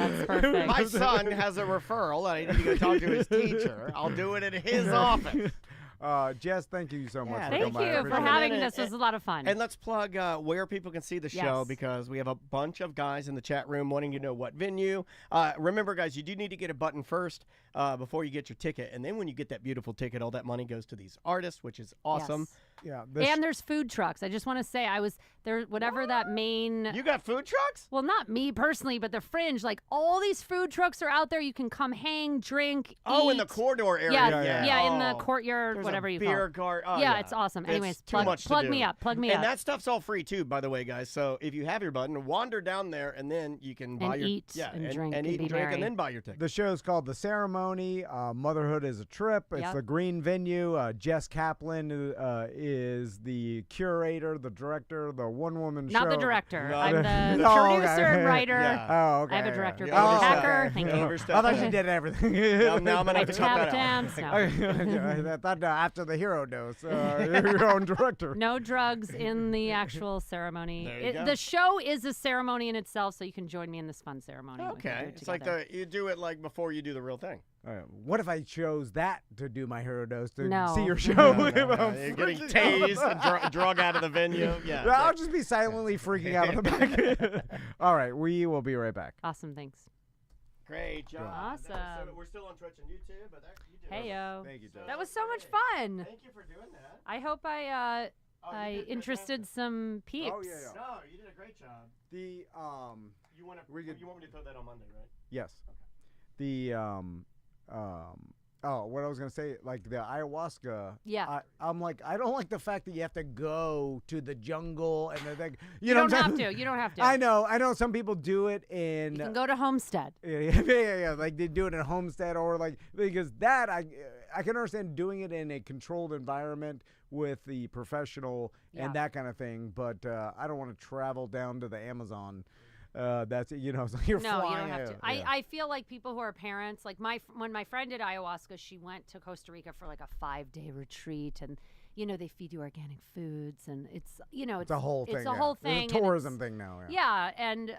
My son has a referral. I need to go talk to his teacher. I'll do it at his office. Jess, thank you so much. Thank you for having this. This was a lot of fun. And let's plug where people can see the show, because we have a bunch of guys in the chat room wanting to know what venue. Remember, guys, you do need to get a button first before you get your ticket. And then when you get that beautiful ticket, all that money goes to these artists, which is awesome. Yes. Yeah, and there's food trucks. I just want to say, I was there, whatever that main. You got food trucks? Well, not me personally, but the Fringe. Like all these food trucks are out there. You can come hang, drink, eat. In the corridor area. Yeah, in the courtyard, there's whatever you beer call it. garden. Yeah, it's awesome. Anyways, plug me up. Plug me up. And that stuff's all free too, by the way, guys. So if you have your button, wander down there, and then you can buy eat and drink and and eat and drink, and then buy your ticket. The show's called The Ceremony. ceremony. Motherhood is a trip. It's the green venue. Jess Kaplan is the curator, the director, the one-woman show. Not the director. I'm the producer and writer. Yeah. Oh, okay. I have a director. Yeah. Hacker. Thank you. I thought she did everything. now I'm gonna have to cut that out. Dance. No. I thought after the hero dose, you're your own director. No drugs in the actual ceremony. There you go. The show is a ceremony in itself, so you can join me in this fun ceremony. Okay, it's like you do it like before you do the real thing. What if I chose that to do my hero dose to No. see your show? You're getting tased and drug out of the venue. Yeah, I'll just be silently freaking out in the back. All right, we will be right back. Awesome, thanks. Great job. Awesome. We're still on Twitch and YouTube, but you did Hey yo. Thank you, Jess. That was so much fun. Thank you for doing that. I hope I interested some peeps. Oh, yeah. No, you did a great job. The You want me to throw that on Monday, right? yes. The what I was gonna say, like the ayahuasca. Yeah. I'm like, I don't like the fact that you have to go to the jungle and the thing. You don't have to. You don't have to. I know. Some people do it in. You can go to Homestead. Yeah. Like they do it in Homestead or like because that I can understand doing it in a controlled environment with the professional and that kind of thing, but I don't want to travel down to the Amazon. That's so you're no, flying. you don't have to. Yeah. I feel like people who are parents, like when my friend did ayahuasca, she went to Costa Rica for like a 5-day retreat, and they feed you organic foods, and it's it's a whole thing. It's a whole thing. It's a tourism thing now. Yeah, and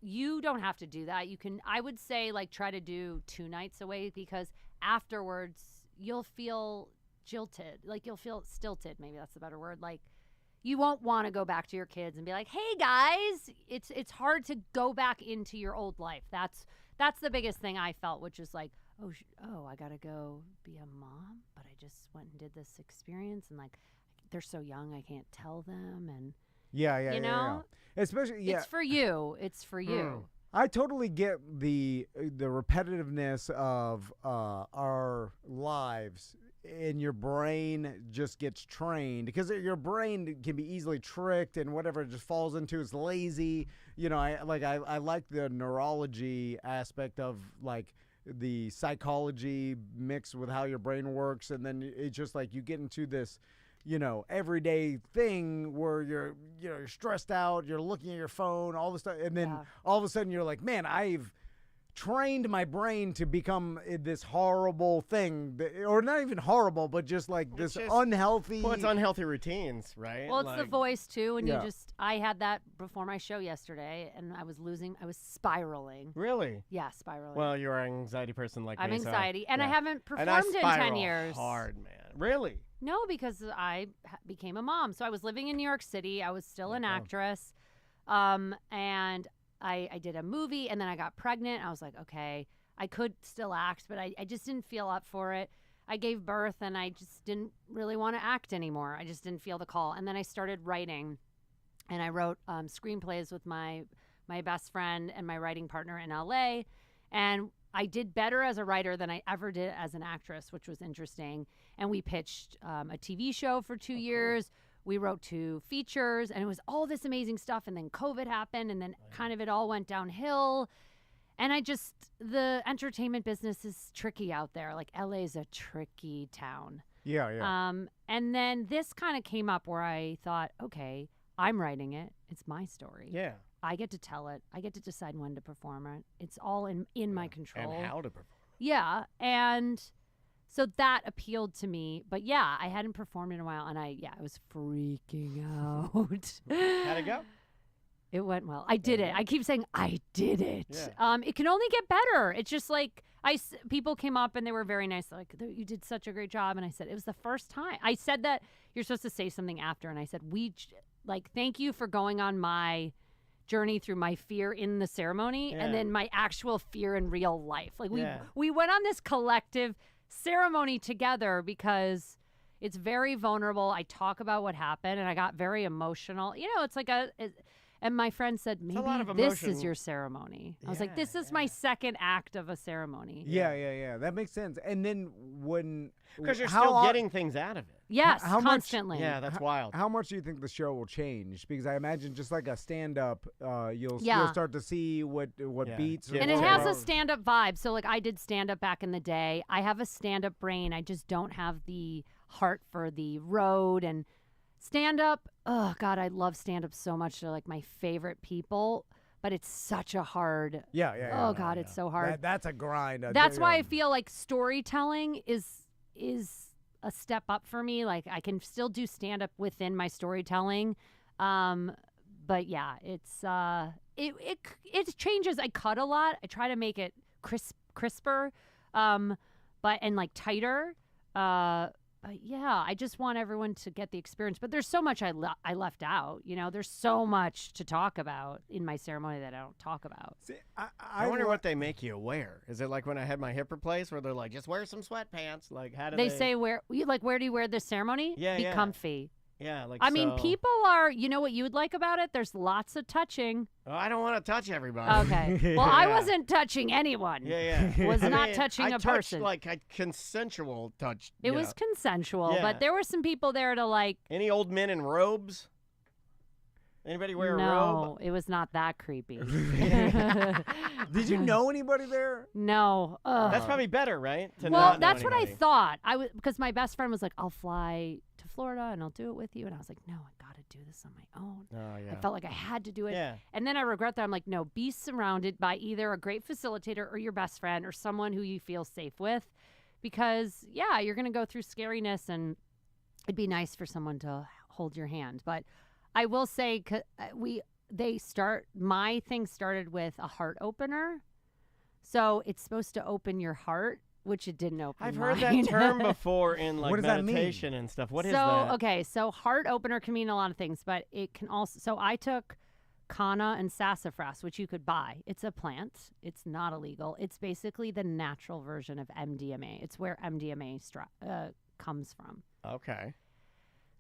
you don't have to do that. You can. I would say like try to do 2 nights away because afterwards you'll feel jilted, like you'll feel stilted. Maybe that's the better word. Like. You won't want to go back to your kids and be like, "Hey guys," it's hard to go back into your old life. That's the biggest thing I felt, which is like, oh, I gotta go be a mom, but I just went and did this experience, and like, they're so young, I can't tell them, and yeah. Especially it's for you. It's for you. I totally get the repetitiveness of our lives. And your brain just gets trained because your brain can be easily tricked and whatever it just falls into is lazy. I like the neurology aspect of like the psychology mixed with how your brain works, and then it's just like you get into this everyday thing where you're stressed out, you're looking at your phone, all this stuff, and then all of a sudden you're like, man, I've trained my brain to become this horrible thing, or not even horrible, but just like this unhealthy. Well, it's unhealthy routines, right? Well, it's the voice too, and I had that before my show yesterday, and I was spiraling. Really? Yeah, spiraling. Well, you're an anxiety person like me. I'm anxiety, so, and I haven't performed and I in 10 years. Hard, man. Really? No, because I became a mom. So I was living in New York City. I was still an actress, and I did a movie, and then I got pregnant. I was like, okay, I could still act, but I just didn't feel up for it. I gave birth, and I just didn't really want to act anymore. I just didn't feel the call. And then I started writing, and I wrote screenplays with my best friend and my writing partner in LA. And I did better as a writer than I ever did as an actress, which was interesting. And we pitched a TV show for 2 years. We wrote 2 features, and it was all this amazing stuff. And then COVID happened, and then kind of it all went downhill. And the entertainment business is tricky out there. Like LA is a tricky town. Yeah. And then this kind of came up where I thought, okay, I'm writing it. It's my story. Yeah. I get to tell it. I get to decide when to perform it. It's all in my control. And how to perform. Yeah. And so that appealed to me. But yeah, I hadn't performed in a while, and I was freaking out. How'd it go? It went well. I did it. I keep saying I did it. Yeah. It can only get better. It's just like people came up and they were very nice. Like, you did such a great job. And I said, it was the first time. I said that you're supposed to say something after. And I said, thank you for going on my journey through my fear in the ceremony and then my actual fear in real life. Like we went on this collective ceremony together because it's very vulnerable. I talk about what happened and I got very emotional. It's like And my friend said, a lot maybe of this is emotion. your ceremony. I was like, this is my second act of a ceremony. Yeah. That makes sense. And then Because you're how still o- getting things out of it. Yes, How much- constantly. Yeah, that's wild. How much do you think the show will change? Because I imagine just like a stand-up, you'll Yeah. start to see what Yeah. beats. Yeah. And or it what- has a stand-up vibe. So, like, I did stand-up back in the day. I have a stand-up brain. I just don't have the heart for the road. And stand-up, oh, God, I love stand-up so much. They're, like, my favorite people. But it's such a hard... Yeah. Oh, God, it's so hard. That's a grind. That's why I feel like storytelling is a step up for me. Like, I can still do stand-up within my storytelling. But, yeah, it's... It changes. I cut a lot. I try to make it crisper, and like tighter. But yeah, I just want everyone to get the experience. But there's so much I left out. You know, there's so much to talk about in my ceremony that I don't talk about. See, I wonder what they make you wear. Is it like when I had my hip replaced, where they're like, just wear some sweatpants? Like, how do They say where do you wear this ceremony? Yeah, Be yeah. comfy. Yeah, like I mean, so- people are. You know what you would like about it? There's lots of touching. Oh, I don't want to touch everybody. Okay. Well, I Yeah. wasn't touching anyone. Yeah. Was I not mean, touching I a touched, person. like a consensual touch. It you was know. consensual, Yeah. but there were some people there to like. Any old men in robes? Anybody wear a robe? No, it was not that creepy. Did you know anybody there? No. Ugh. That's probably better, right? To Well, not know that's what I anybody. thought. Because my best friend was like, "I'll fly to Florida and I'll do it with you," and I was like, "No, I got to do this on my own." Oh yeah. I felt like I had to do it. Yeah. And then I regret that. I'm like, no, be surrounded by either a great facilitator or your best friend or someone who you feel safe with. Because, yeah, you're going to go through scariness and it'd be nice for someone to hold your hand. But I will say, my thing started with a heart opener. So it's supposed to open your heart, which it didn't open I've heard mine. that term before in like What does that mean? meditation and stuff. What is so, that? okay, so heart opener can mean a lot of things, but it can also, so I took Canna and sassafras, which you could buy. It's a plant. It's not illegal. It's basically the natural version of MDMA. It's where MDMA comes from. Okay.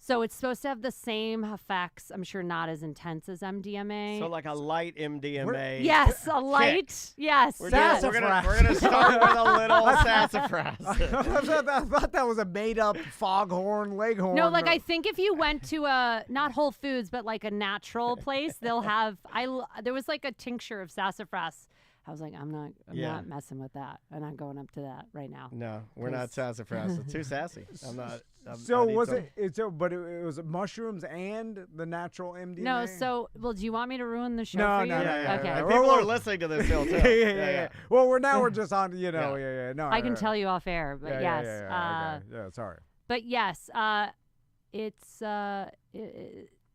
So it's supposed to have the same effects. I'm sure not as intense as MDMA. So like a light MDMA. Yes, a light. Yes. We're yes. gonna start with a little sassafras. I thought that was a made-up foghorn leghorn. No, like I think if you went to a not Whole Foods, but like a natural place, they'll have. There was like a tincture of sassafras. I was like, I'm not messing with that. I'm not going up to that right now. No, we're not sassafras. It's too sassy. I'm not. So was it? But it was mushrooms and the natural MDMA. No, so well, do you want me to ruin the show No, for you? no, no, Yeah. Okay. And people are listening to this still too. yeah. Well, we're just on. Yeah. No, I can tell you off air, but yes. Yeah, sorry. But yes,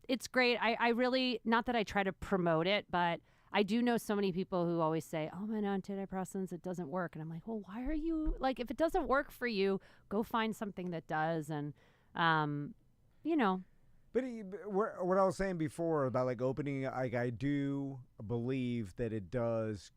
it's great. I really, not that I try to promote it, but I do know so many people who always say, "Oh, man, antidepressants, it doesn't work." And I'm like, well, why are you, like, if it doesn't work for you, go find something that does. And, you know. But what I was saying before about like opening, like I do believe that it does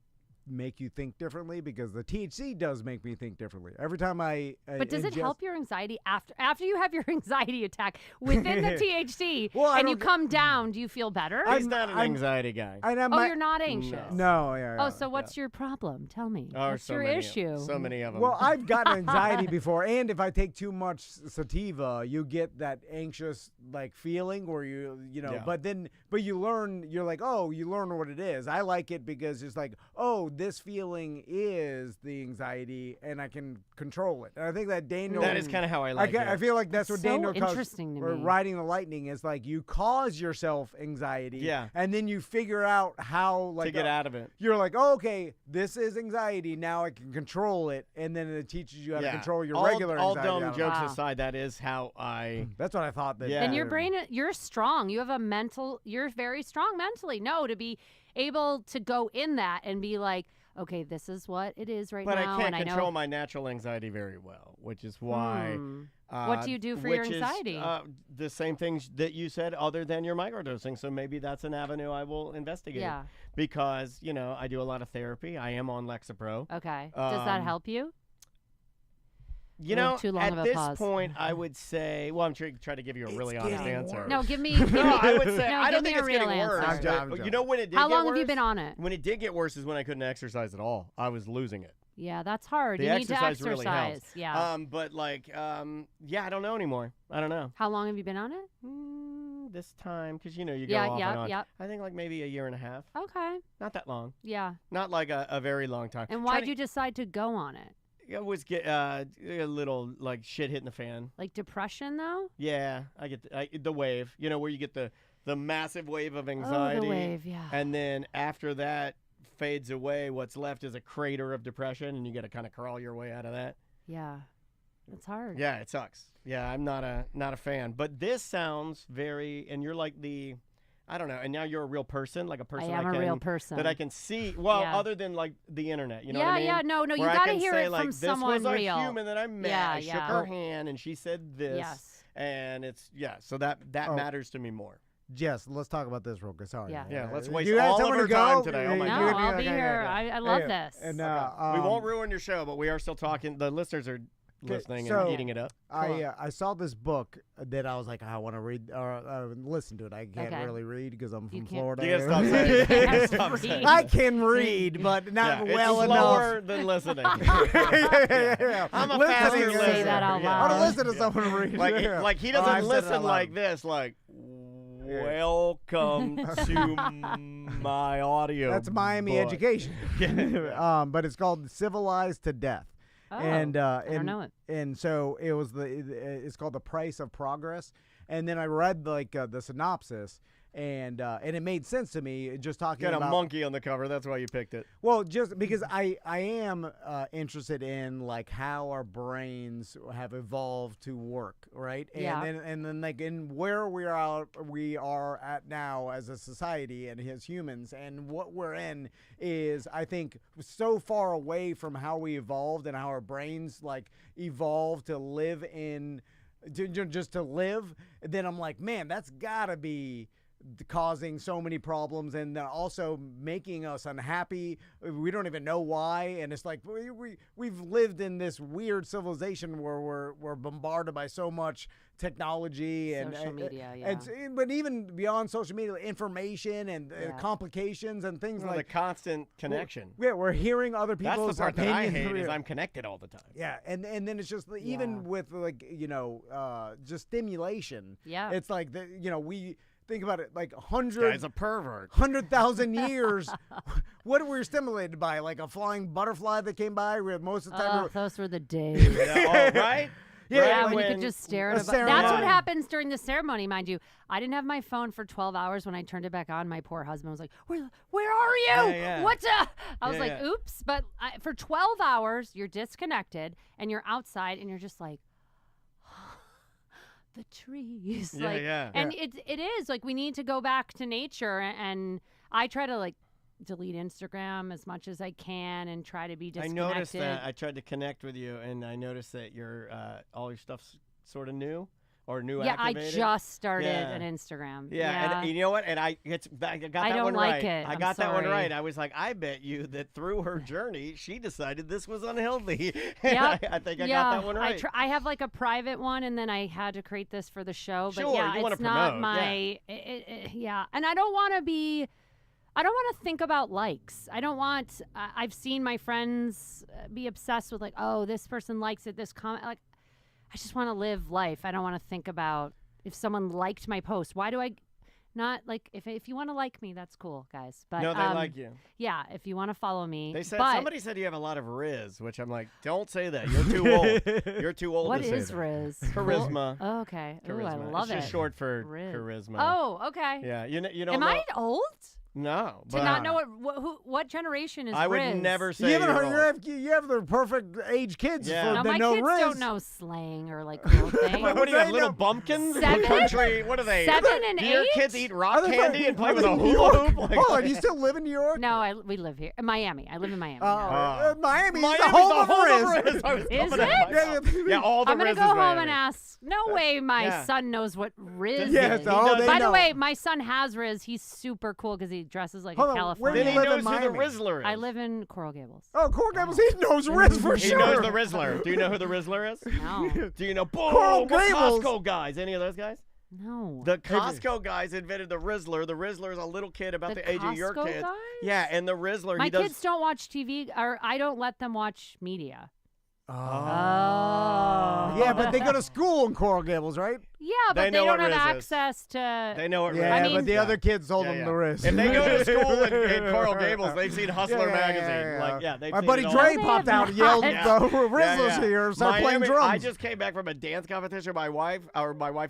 make you think differently because the THC does make me think differently. Every time I But does it help your anxiety after you have your anxiety attack within the THC Well, I and you don't- come down, do you feel better? He's not an anxiety guy. You're not anxious. No, yeah. Oh, so what's your problem? Tell me. Oh, What's so your many, issue? So many of them. Well, I've gotten anxiety before, and if I take too much sativa, you get that anxious like feeling where you know. Yeah. But you learn. You're like, oh, you learn what it is. I like it because it's like, oh, this feeling is the anxiety, and I can control it. And I think that Daniel. that is kind of how I like it. I feel like that's what So Daniel calls interesting to or me. riding the lightning is like you cause yourself anxiety, Yeah. and then you figure out how like to get out of it. you're like, oh, okay, this is anxiety. Now I can control it, and then it teaches you how to control your regular all anxiety. dumb out of it. jokes Wow. aside, that is how I. That's what I thought. That Yeah. And your brain, you're strong. You have a mental, you're very strong mentally. No, to be able to go in that and be like, okay, this is what it is right But now. I can't and control I know. my natural anxiety very well, which is why. What do you do for your which is, anxiety? the same things that you said, other than your microdosing. So maybe that's an avenue I will investigate. Yeah. Because I do a lot of therapy. I am on Lexapro. Okay. Does that help you? You A little know, too long at of a this pause. point, I would say, well, I'm trying to give you a really honest answer. No, give me. No, I would say, no, I don't give think me it's a real getting worse. answer. I'm joking. You know when it did How get long worse? have you been on it? When it did get worse is when I couldn't exercise at all. I was losing it. Yeah, that's hard. The You need to exercise exercise. really helps. Yeah. But like, yeah, I don't know anymore. I don't know. How long have you been on it? This time, because you know you go Yeah, off yeah, and on. yeah. I think like maybe a year and a half. Okay. Not that long. Yeah. Not like a very long time. And why'd you decide to go on it? It was get a little like shit hitting the fan. Like depression, though? Yeah, I get the wave. You know where you get the massive wave of anxiety. Oh, the wave, yeah. And then after that fades away, what's left is a crater of depression, and you got to kind of crawl your way out of that. Yeah. It's hard. Yeah, it sucks. Yeah, I'm not a fan. But this sounds very, and you're like I don't know. And now you're a real person, like a person I am a real person. that I can see. Well, Yeah. other than like the internet, you know yeah, what I mean? yeah. No, you Where I got to can hear say, it like, from someone this was real. a human that I met. Yeah, I shook yeah. her hand, and she said this. Yes. And it's so that matters to me more. Jess, let's talk about this real quick. Sorry. Yeah. Yeah, let's You waste got all of somewhere our to time go? today. Oh my No, God. I'll be Okay, here. okay. I love Hey, this. And we won't ruin your show, but we are still talking. The listeners are listening and eating it up. I saw this book that I was like, I want to read or listen to it. I can't Okay. really read because I'm You from can't- Florida. You gotta stop saying it. You gotta stop saying it. I can read, but not Yeah, well it's enough. slower than listening. yeah. I'm a Listening faster is- listener. Say that out Yeah. I want to loud. listen to someone read. Like he Oh, doesn't I've said it out listen loud. like this. Like, welcome to my audio. That's Miami book. education. But it's called Civilized to Death. Oh, and I don't know it. And so it was it's called The Price of Progress. And then I read like the synopsis, and it made sense to me just talking Got a about monkey on the cover. That's why you picked it. Well, just because I am interested in like how our brains have evolved to work, right? Yeah. And then like in where we are at now as a society and as humans, and what we're in is, I think, so far away from how we evolved and how our brains like evolved to live in, just to live. Then I'm like, man, that's gotta be causing so many problems, and also making us unhappy. We don't even know why, and it's like we've lived in this weird civilization where we're bombarded by so much technology and Social media, yeah. but even beyond social media, information and complications and things Well, like the constant connection. we're hearing other That's people's the part that I opinions. hate is I'm connected all the time. Yeah, and then it's just even with like just stimulation. Yeah. It's like we think about it like Guy's a pervert. 100,000 years. What were we stimulated by? Like a flying butterfly that came by? Where most of the time, Those were the days. Right? Yeah, Right when you could just stare at a a That's what ceremony. happens during the ceremony, mind you. I didn't have my phone for 12 hours. When I turned it back on, my poor husband was like, where are you? Yeah, yeah. What's up? I was Yeah, like, yeah. oops. But for 12 hours, you're disconnected, and you're outside, and you're just like, the trees. Yeah, like, yeah. And it is. Like, we need to go back to nature. And I try to, like, delete Instagram as much as I can and try to be I disconnected. noticed that. I tried to connect with you, and I noticed that your all your stuff's sort of new or new Yeah, activated. I just started Yeah. an Instagram. Yeah, and you know what? And I got I that don't one like right. it. I I'm got that one sorry. right. I was like, I bet you that through her journey, she decided this was unhealthy. Yep. I think I yeah, got that one right. I have like a private one, and then I had to create this for the show. But Sure, yeah, you wanna it's not promote, my. Yeah, and I don't want to be. I don't want to think about likes. I don't want. I've seen my friends be obsessed with like, oh, this person likes it. This comment, like, I just want to live life. I don't want to think about if someone liked my post. Why do I not like? If you want to like me, that's cool, guys. But No, they like you. Yeah, if you want to follow me. They said but somebody said you have a lot of Riz, which I'm like, don't say that. You're too old. You're too old What to say is that. Riz? Charisma. Oh, okay. Ooh, I Charisma. love it's just it. short for Riz. charisma. Oh, okay. Yeah, you know. Am I old? No, To but not know what generation is I would Riz? never say You haven't you're heard, old. you have the perfect age kids Yeah. for No, the my no kids Riz. don't know slang or like cool things. What do you have, They little know- bumpkins? Seven? Country? What are they? 7 and Do your 8? kids eat rock Are they candy from- and play are with they a in New hula York? hoop? Like, Hold on, you still live in New York? No, we live here. Miami. I live in Miami. now. Miami's Miami's the home of Riz. Riz. I was Is coming it? at myself. Yeah, all the I'm gonna Riz go is home Miami. and ask. No way, my Yeah. son knows what Riz Yes, is. oh, they By the know. way, my son has Riz. He's super cool because he dresses like Hold a on, California. where Then do he you live in knows who the Miami? Rizzler is. I live in Coral Gables. Oh, Coral Gables, he knows Riz for He sure. knows the Rizzler. Do you know who the Rizzler is? No. Do you know Coral boom, Gables. Costco guys? Any of those guys? No. The Costco guys invented the Rizzler. The Rizzler is a little kid about the age of your Costco kids. guys? Yeah, and the Rizzler, My he does. kids don't watch TV, or I don't let them watch media. Oh. Oh. Yeah, but they go to school in Coral Gables, right? Yeah, but They they, know don't what have Riz is. access to. They know what Yeah, Riz is. but the other kids told them the Riz. If they go to school in Coral Gables, they've seen Hustler magazine. Like, yeah, they've My seen buddy it all. Dre No, they popped have out and yelled, not. "The Rizzler's here!" Started playing Miami, drums. I just came back from a dance competition. My wife and my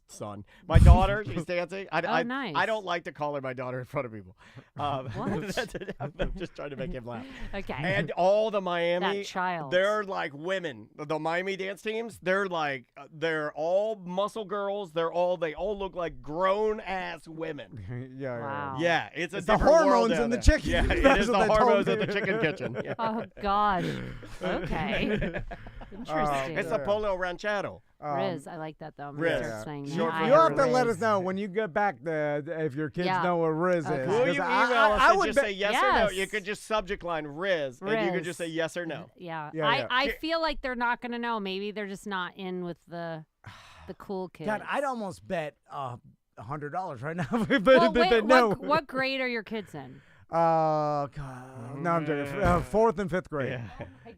son, my daughter, she's dancing. Nice. I don't like to call her my daughter in front of people. What? I'm just trying to make him laugh. Okay. And all the Miami, That child. they're like women. The Miami dance teams, they're like, they're all muscle girls. They all look like grown ass women. yeah, Wow. Yeah, it's a It's the different world hormones down in the there. chicken. Yeah, it That's is what the they told hormones me. in the chicken kitchen. Yeah. Oh God. Okay. Interesting. It's a polo ranchero. Riz, I like that though. I'm Riz. gonna start saying that. Short for I You'll have to Riz. let us know when you get back if your kids Yeah. know what Riz Okay. is. Will you 'Cause email us I and would just bet- say yes or no? Yes. You could just subject line Riz, and you could just say yes or no. Yeah. Yeah, yeah. I feel like they're not gonna know. Maybe they're just not in with the cool kids. God, I'd almost bet $100 right now. Well, wait, but no. what grade are your kids in? God, no, I'm joking. 4th and 5th grade.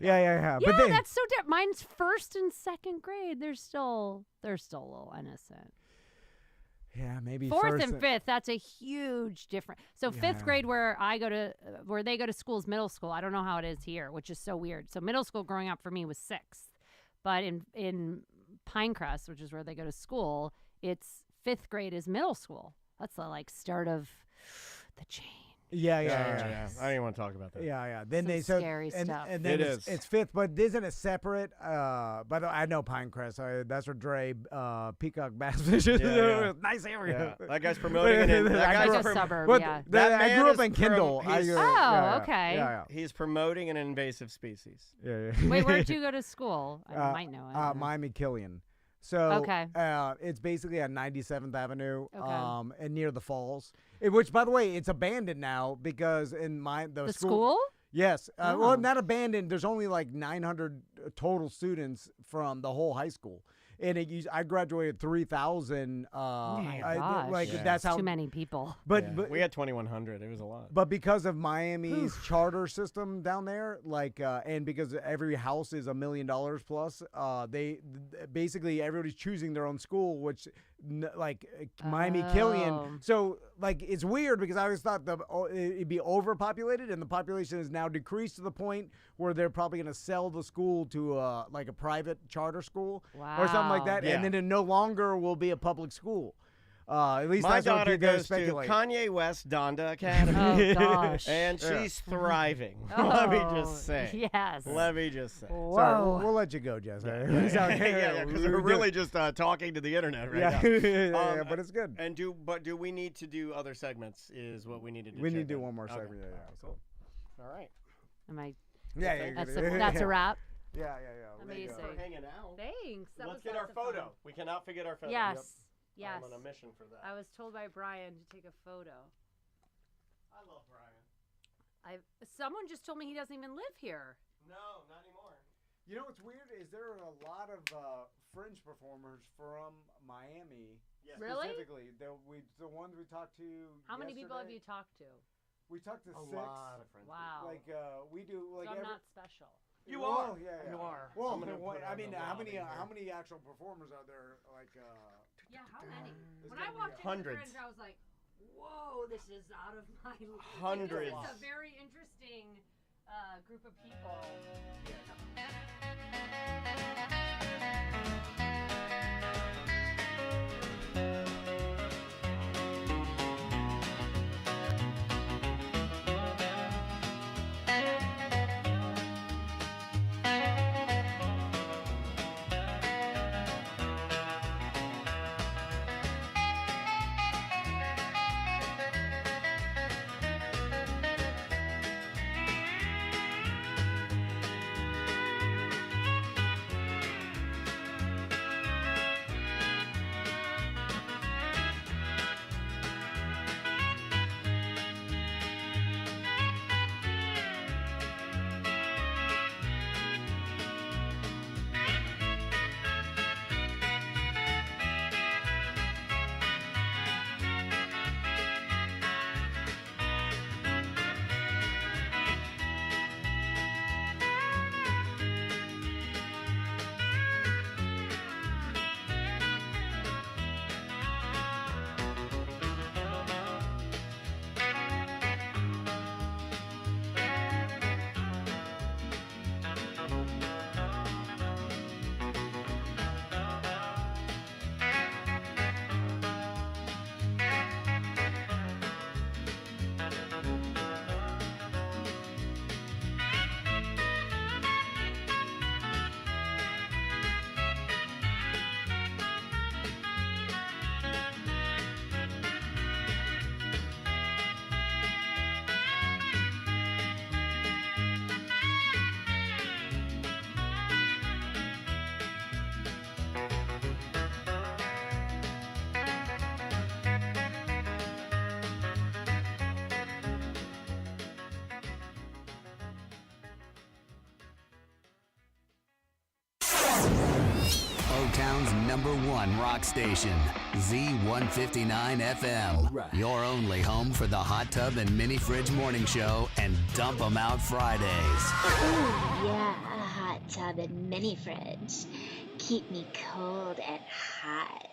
Yeah. Yeah, But they, that's so different. Mine's 1st and 2nd grade. They're still a little innocent. yeah, maybe 4th first and 5th, that's a huge difference. So 5th grade, where they go to school, is middle school. I don't know how it is here, which is so weird. So middle school growing up for me was 6th, but in Pinecrest, which is where they go to school, it's 5th grade is middle school. That's the start of the change. Yeah. I don't even want to talk about that. Yeah. Then Some scary stuff. And then It it's is. 5th, but isn't it separate? But I know Pinecrest. That's where Dre peacock bass fishes. Yeah. Nice area. Yeah. That guy's promoting it. In, that I guy's grew Like up- a suburb, But yeah. That I man grew up is in Kendall. he's- Okay. Yeah. He's promoting an invasive species. Yeah. Wait, where'd you go to school? I might know it. Miami Killian. So Okay. It's basically on 97th Avenue, Okay. and near the falls. Which, by the way, it's abandoned now because in the school? Yes. Oh. Well, not abandoned. There's only 900 total students from the whole high school. And I graduated 3,000. Gosh. That's how Too many people. But we had 2,100. It was a lot. But because of Miami's charter system down there, and because every house is $1 million plus, basically everybody's choosing their own school, which Miami Killian. So it's weird because I always thought it'd be overpopulated, and the population is now decreased to the point where they're probably going to sell the school to a private charter school or something like that, Yeah. and then it no longer will be a public school. At least My that's what daughter people goes to speculate. Kanye West Donda Academy. Oh, gosh. And she's thriving. Let me just say. Yes. Let me just say. Whoa. Sorry, we'll let you go, Jess. Yeah, because we're really just talking to the internet right now. But it's good. And do we need to do other segments? Is what we need to do. We need check to do in. one more Okay. segment. Yeah, Cool. All right. Am I? yeah. That's a wrap. Yeah. Amazing. Thanks for hanging out. Thanks. That Let's was get our lots of fun. photo. We cannot forget our photo. Yes. Yes. I'm on a mission for that. I was told by Brian to take a photo. I love Brian. Someone just told me he doesn't even live here. No, not anymore. You know what's weird is there are a lot of Fringe performers from Miami. Yes. Really? Specifically, the ones we talked to. How many people have yesterday, you talked to? We talked to A 6. lot of friends. Wow. We do So I'm not special. You Well, are. yeah. You are. Well, I'm gonna put it I on mean, the how lobby many here. actual performers are there? Yeah, how many? There's When gotta I be walked into hundreds. Fringe, I was like, "Whoa, this is out of my league." Hundreds. It's a very interesting group of people. Chi-Town's #1 rock station, Z159 FM. Right. Your only home for the Hot Tub and Mini Fridge Morning Show and Dump 'em Out Fridays. Oh yeah, a hot tub and mini fridge. Keep me cold and hot.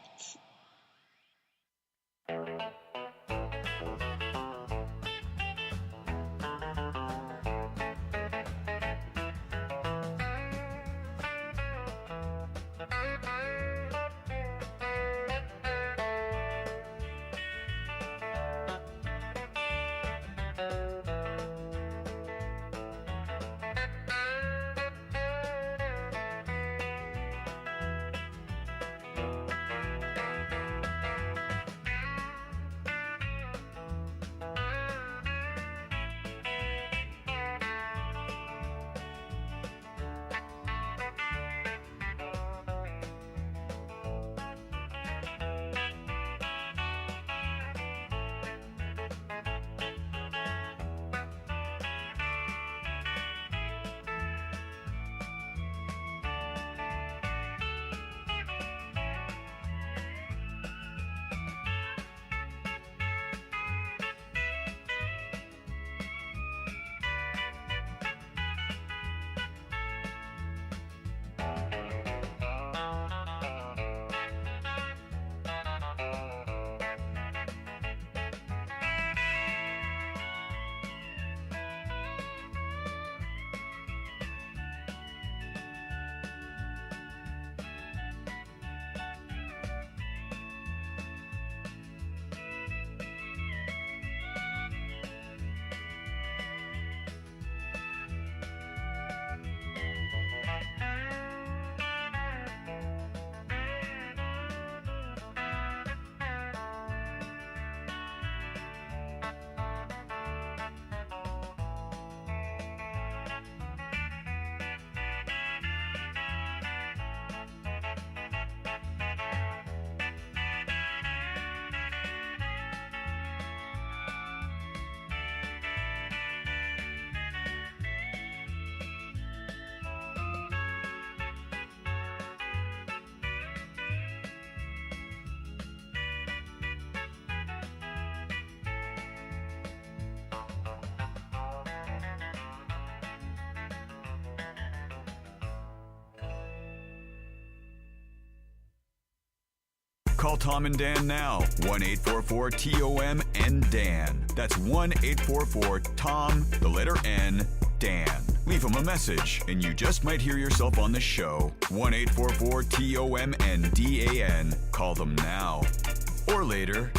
Call Tom and Dan now. 1-844-TOM and Dan. That's 1-844-TOM, the letter N, Dan. Leave him a message, and you just might hear yourself on the show. 1-844-TOM and DAN. Call them now. Or later.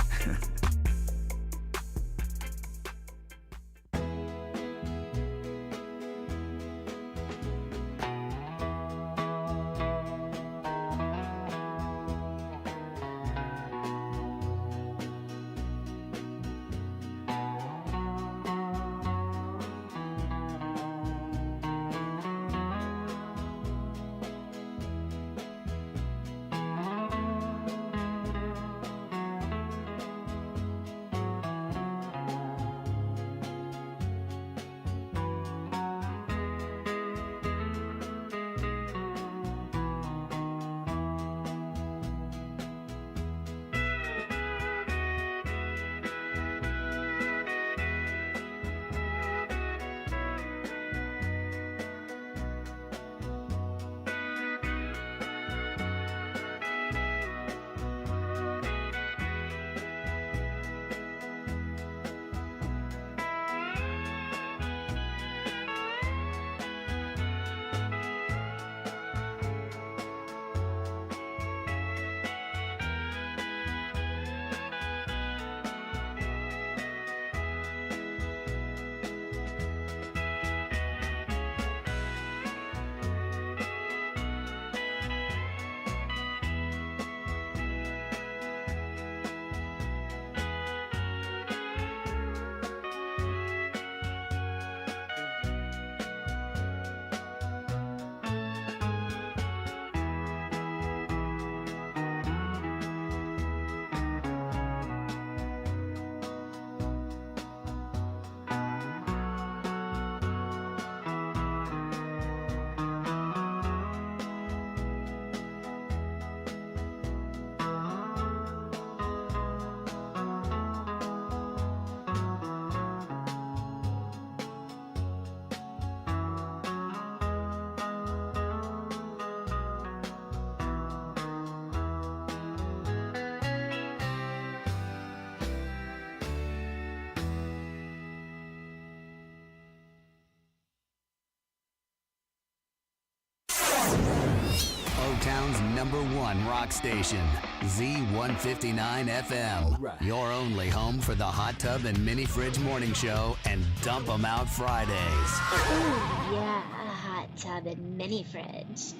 Town's #1 rock station, Z159 FM. Your only home for the Hot Tub and Mini Fridge Morning Show and Dump 'em Out Fridays. Oh yeah, a hot tub and mini fridge.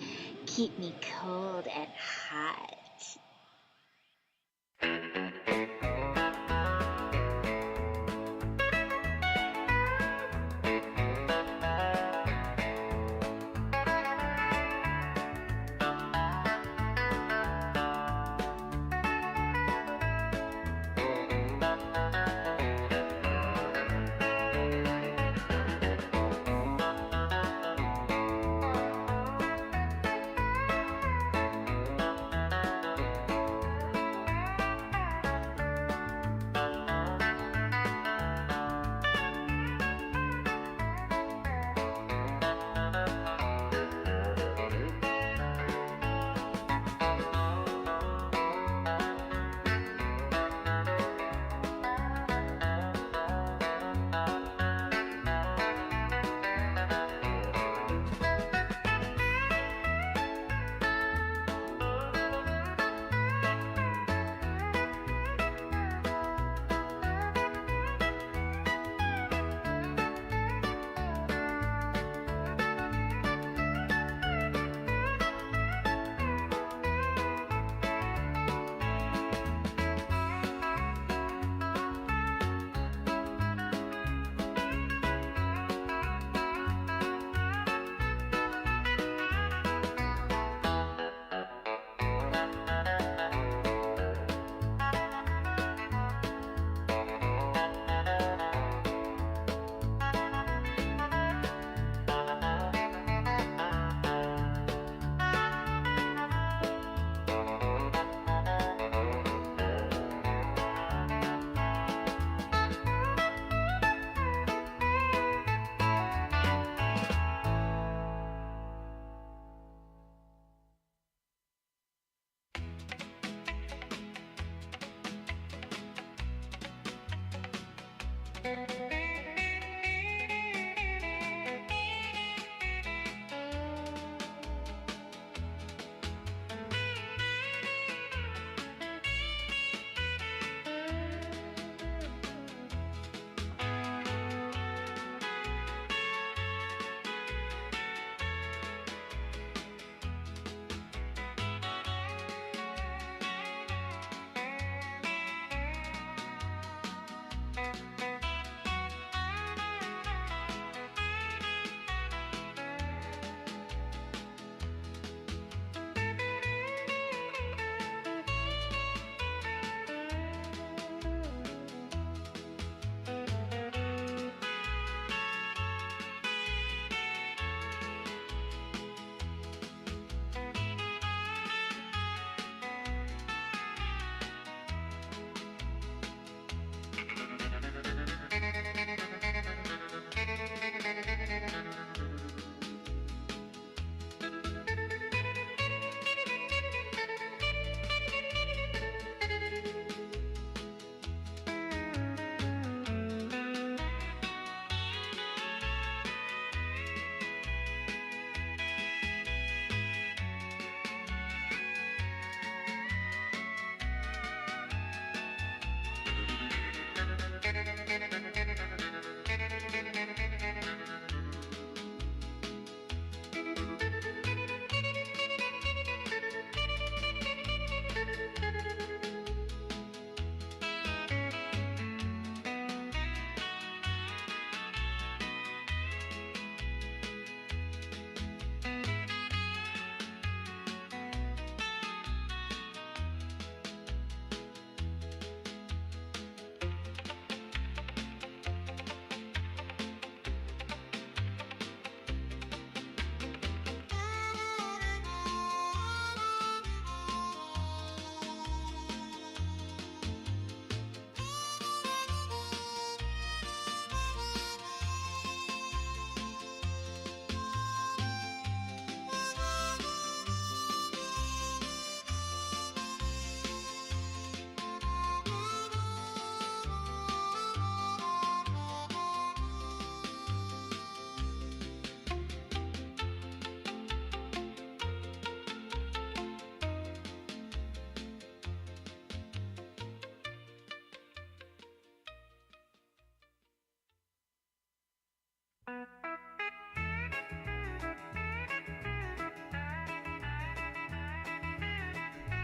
Keep me cold and hot.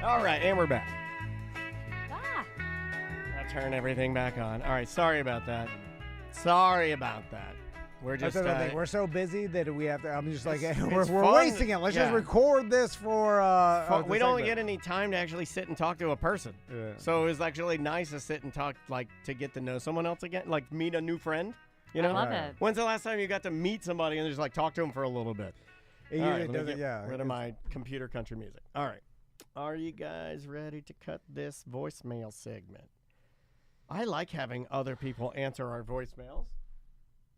All right, and we're back. Ah. I'll turn everything back on. All right, sorry about that. Sorry about that. We're just we're so busy that we have to. I'm just like it's we're fun. wasting it. Let's just record this for. We don't get any time to actually sit and talk to a person. Yeah. So it was actually nice to sit and talk, like to get to know someone else again, like meet a new friend. You know, I love it. When's the last time you got to meet somebody and just like talk to them for a little bit? It All right, usually let me doesn't. get rid of my computer country music. All right, are you guys ready to cut this voicemail segment? I like having other people answer our voicemails.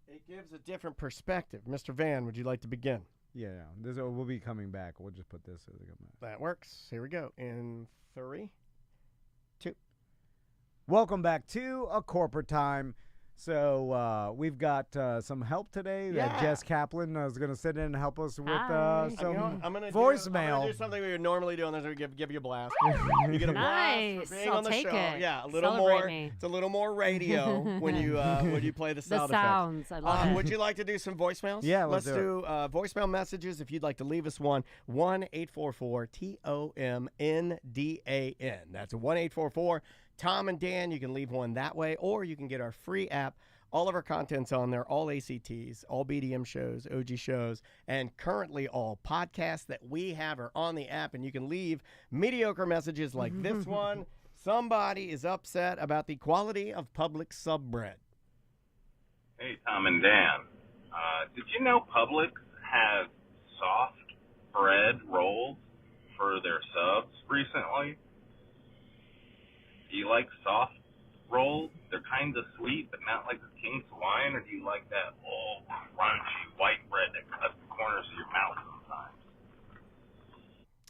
It gives a different perspective. Mr. Van, would you like to begin? Yeah. This we'll be coming back. We'll just put this. That works. Here we go. In 3, 2. Welcome back to A Corporate Time. So we've got some help today. Jess Kaplan is going to sit in and help us with some I'm gonna voicemail. I'm going to do something we would normally do, and then we give you a blast. You get a Nice. blast for being I'll on the take show. it. Yeah, a little Celebrate more. me. It's a little more radio when you play the sound sounds. I love effects. it. Would you like to do some voicemails? Yeah, let's do do voicemail messages. If you'd like to leave us one, 1-844-TOMNDAN. That's 1-844 Tom and Dan. You can leave one that way, or you can get our free app. All of our content's on there, all ACTs, all BDM shows, OG shows, and currently all podcasts that we have are on the app, and you can leave mediocre messages like this one. Somebody is upset about the quality of public sub bread. Hey, Tom and Dan. Did you know Publix has soft bread rolls for their subs recently? Do you like soft rolls? They're kind of sweet, but not like the King's Hawaiian, or do you like that old, crunchy white bread that cuts the corners of your mouth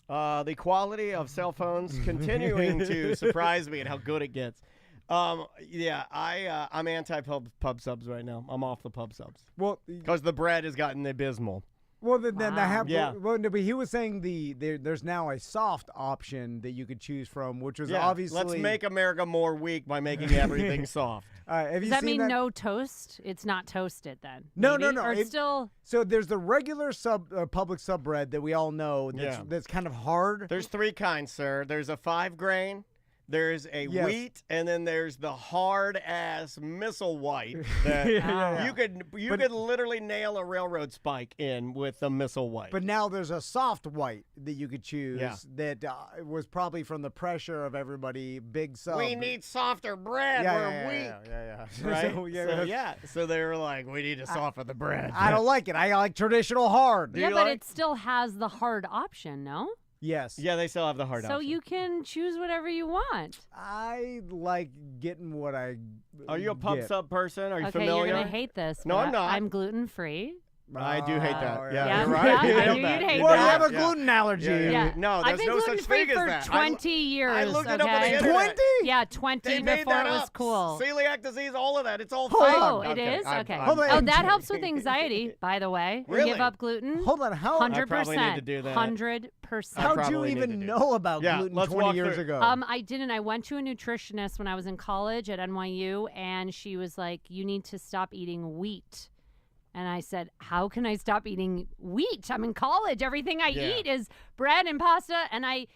sometimes? The quality of cell phones continuing to surprise me at how good it gets. I'm anti-pub subs right now. I'm off the pub subs. Well, because the bread has gotten abysmal. Well, then I have. Yeah. Well, no, but he was saying there's now a soft option that you could choose from, which was obviously. Let's make America more weak by making everything soft. Have you Does that seen mean no toast? It's not toasted then? No, maybe? no. Or it's still. So there's the regular public sub bread that we all know that's kind of hard. There's 3 kinds, sir. There's a 5 grain. There's a wheat, and then there's the hard-ass missile white that you could literally nail a railroad spike in with the missile white. But now there's a soft white that you could choose that was probably from the pressure of everybody, big sub. We need softer bread. We're weak. Yeah. Right? So they were like, we need to soften the bread. I don't like it. I like traditional hard. Yeah, but it still has the hard option, no? Yes. Yeah, they still have the hard option. So you can choose whatever you want. I like getting what I Are you a pub sub person? Are you familiar? Okay, you're going to hate this. No, I'm not. I'm gluten-free. I do hate that. Yeah, you're right. Yeah, I knew you'd hate well, that. you have a gluten allergy. Yeah. No, there's no such thing as that. I've been gluten-free for 20 years. I looked it up on the internet. 20? Yeah, 20 They made before that it was up. cool. Celiac disease, all of that. It's all fake. Oh, it is? Okay. Hold on. That helps with anxiety, by the way. Really? Give up gluten. Hold on. How? 100%. I probably need to do that. 100%. How'd you even know about gluten 20 years ago? I didn't. I went to a nutritionist when I was in college at NYU, and she was like, you need to stop eating wheat. And I said, how can I stop eating wheat? I'm in college. Everything I eat is bread and pasta. And I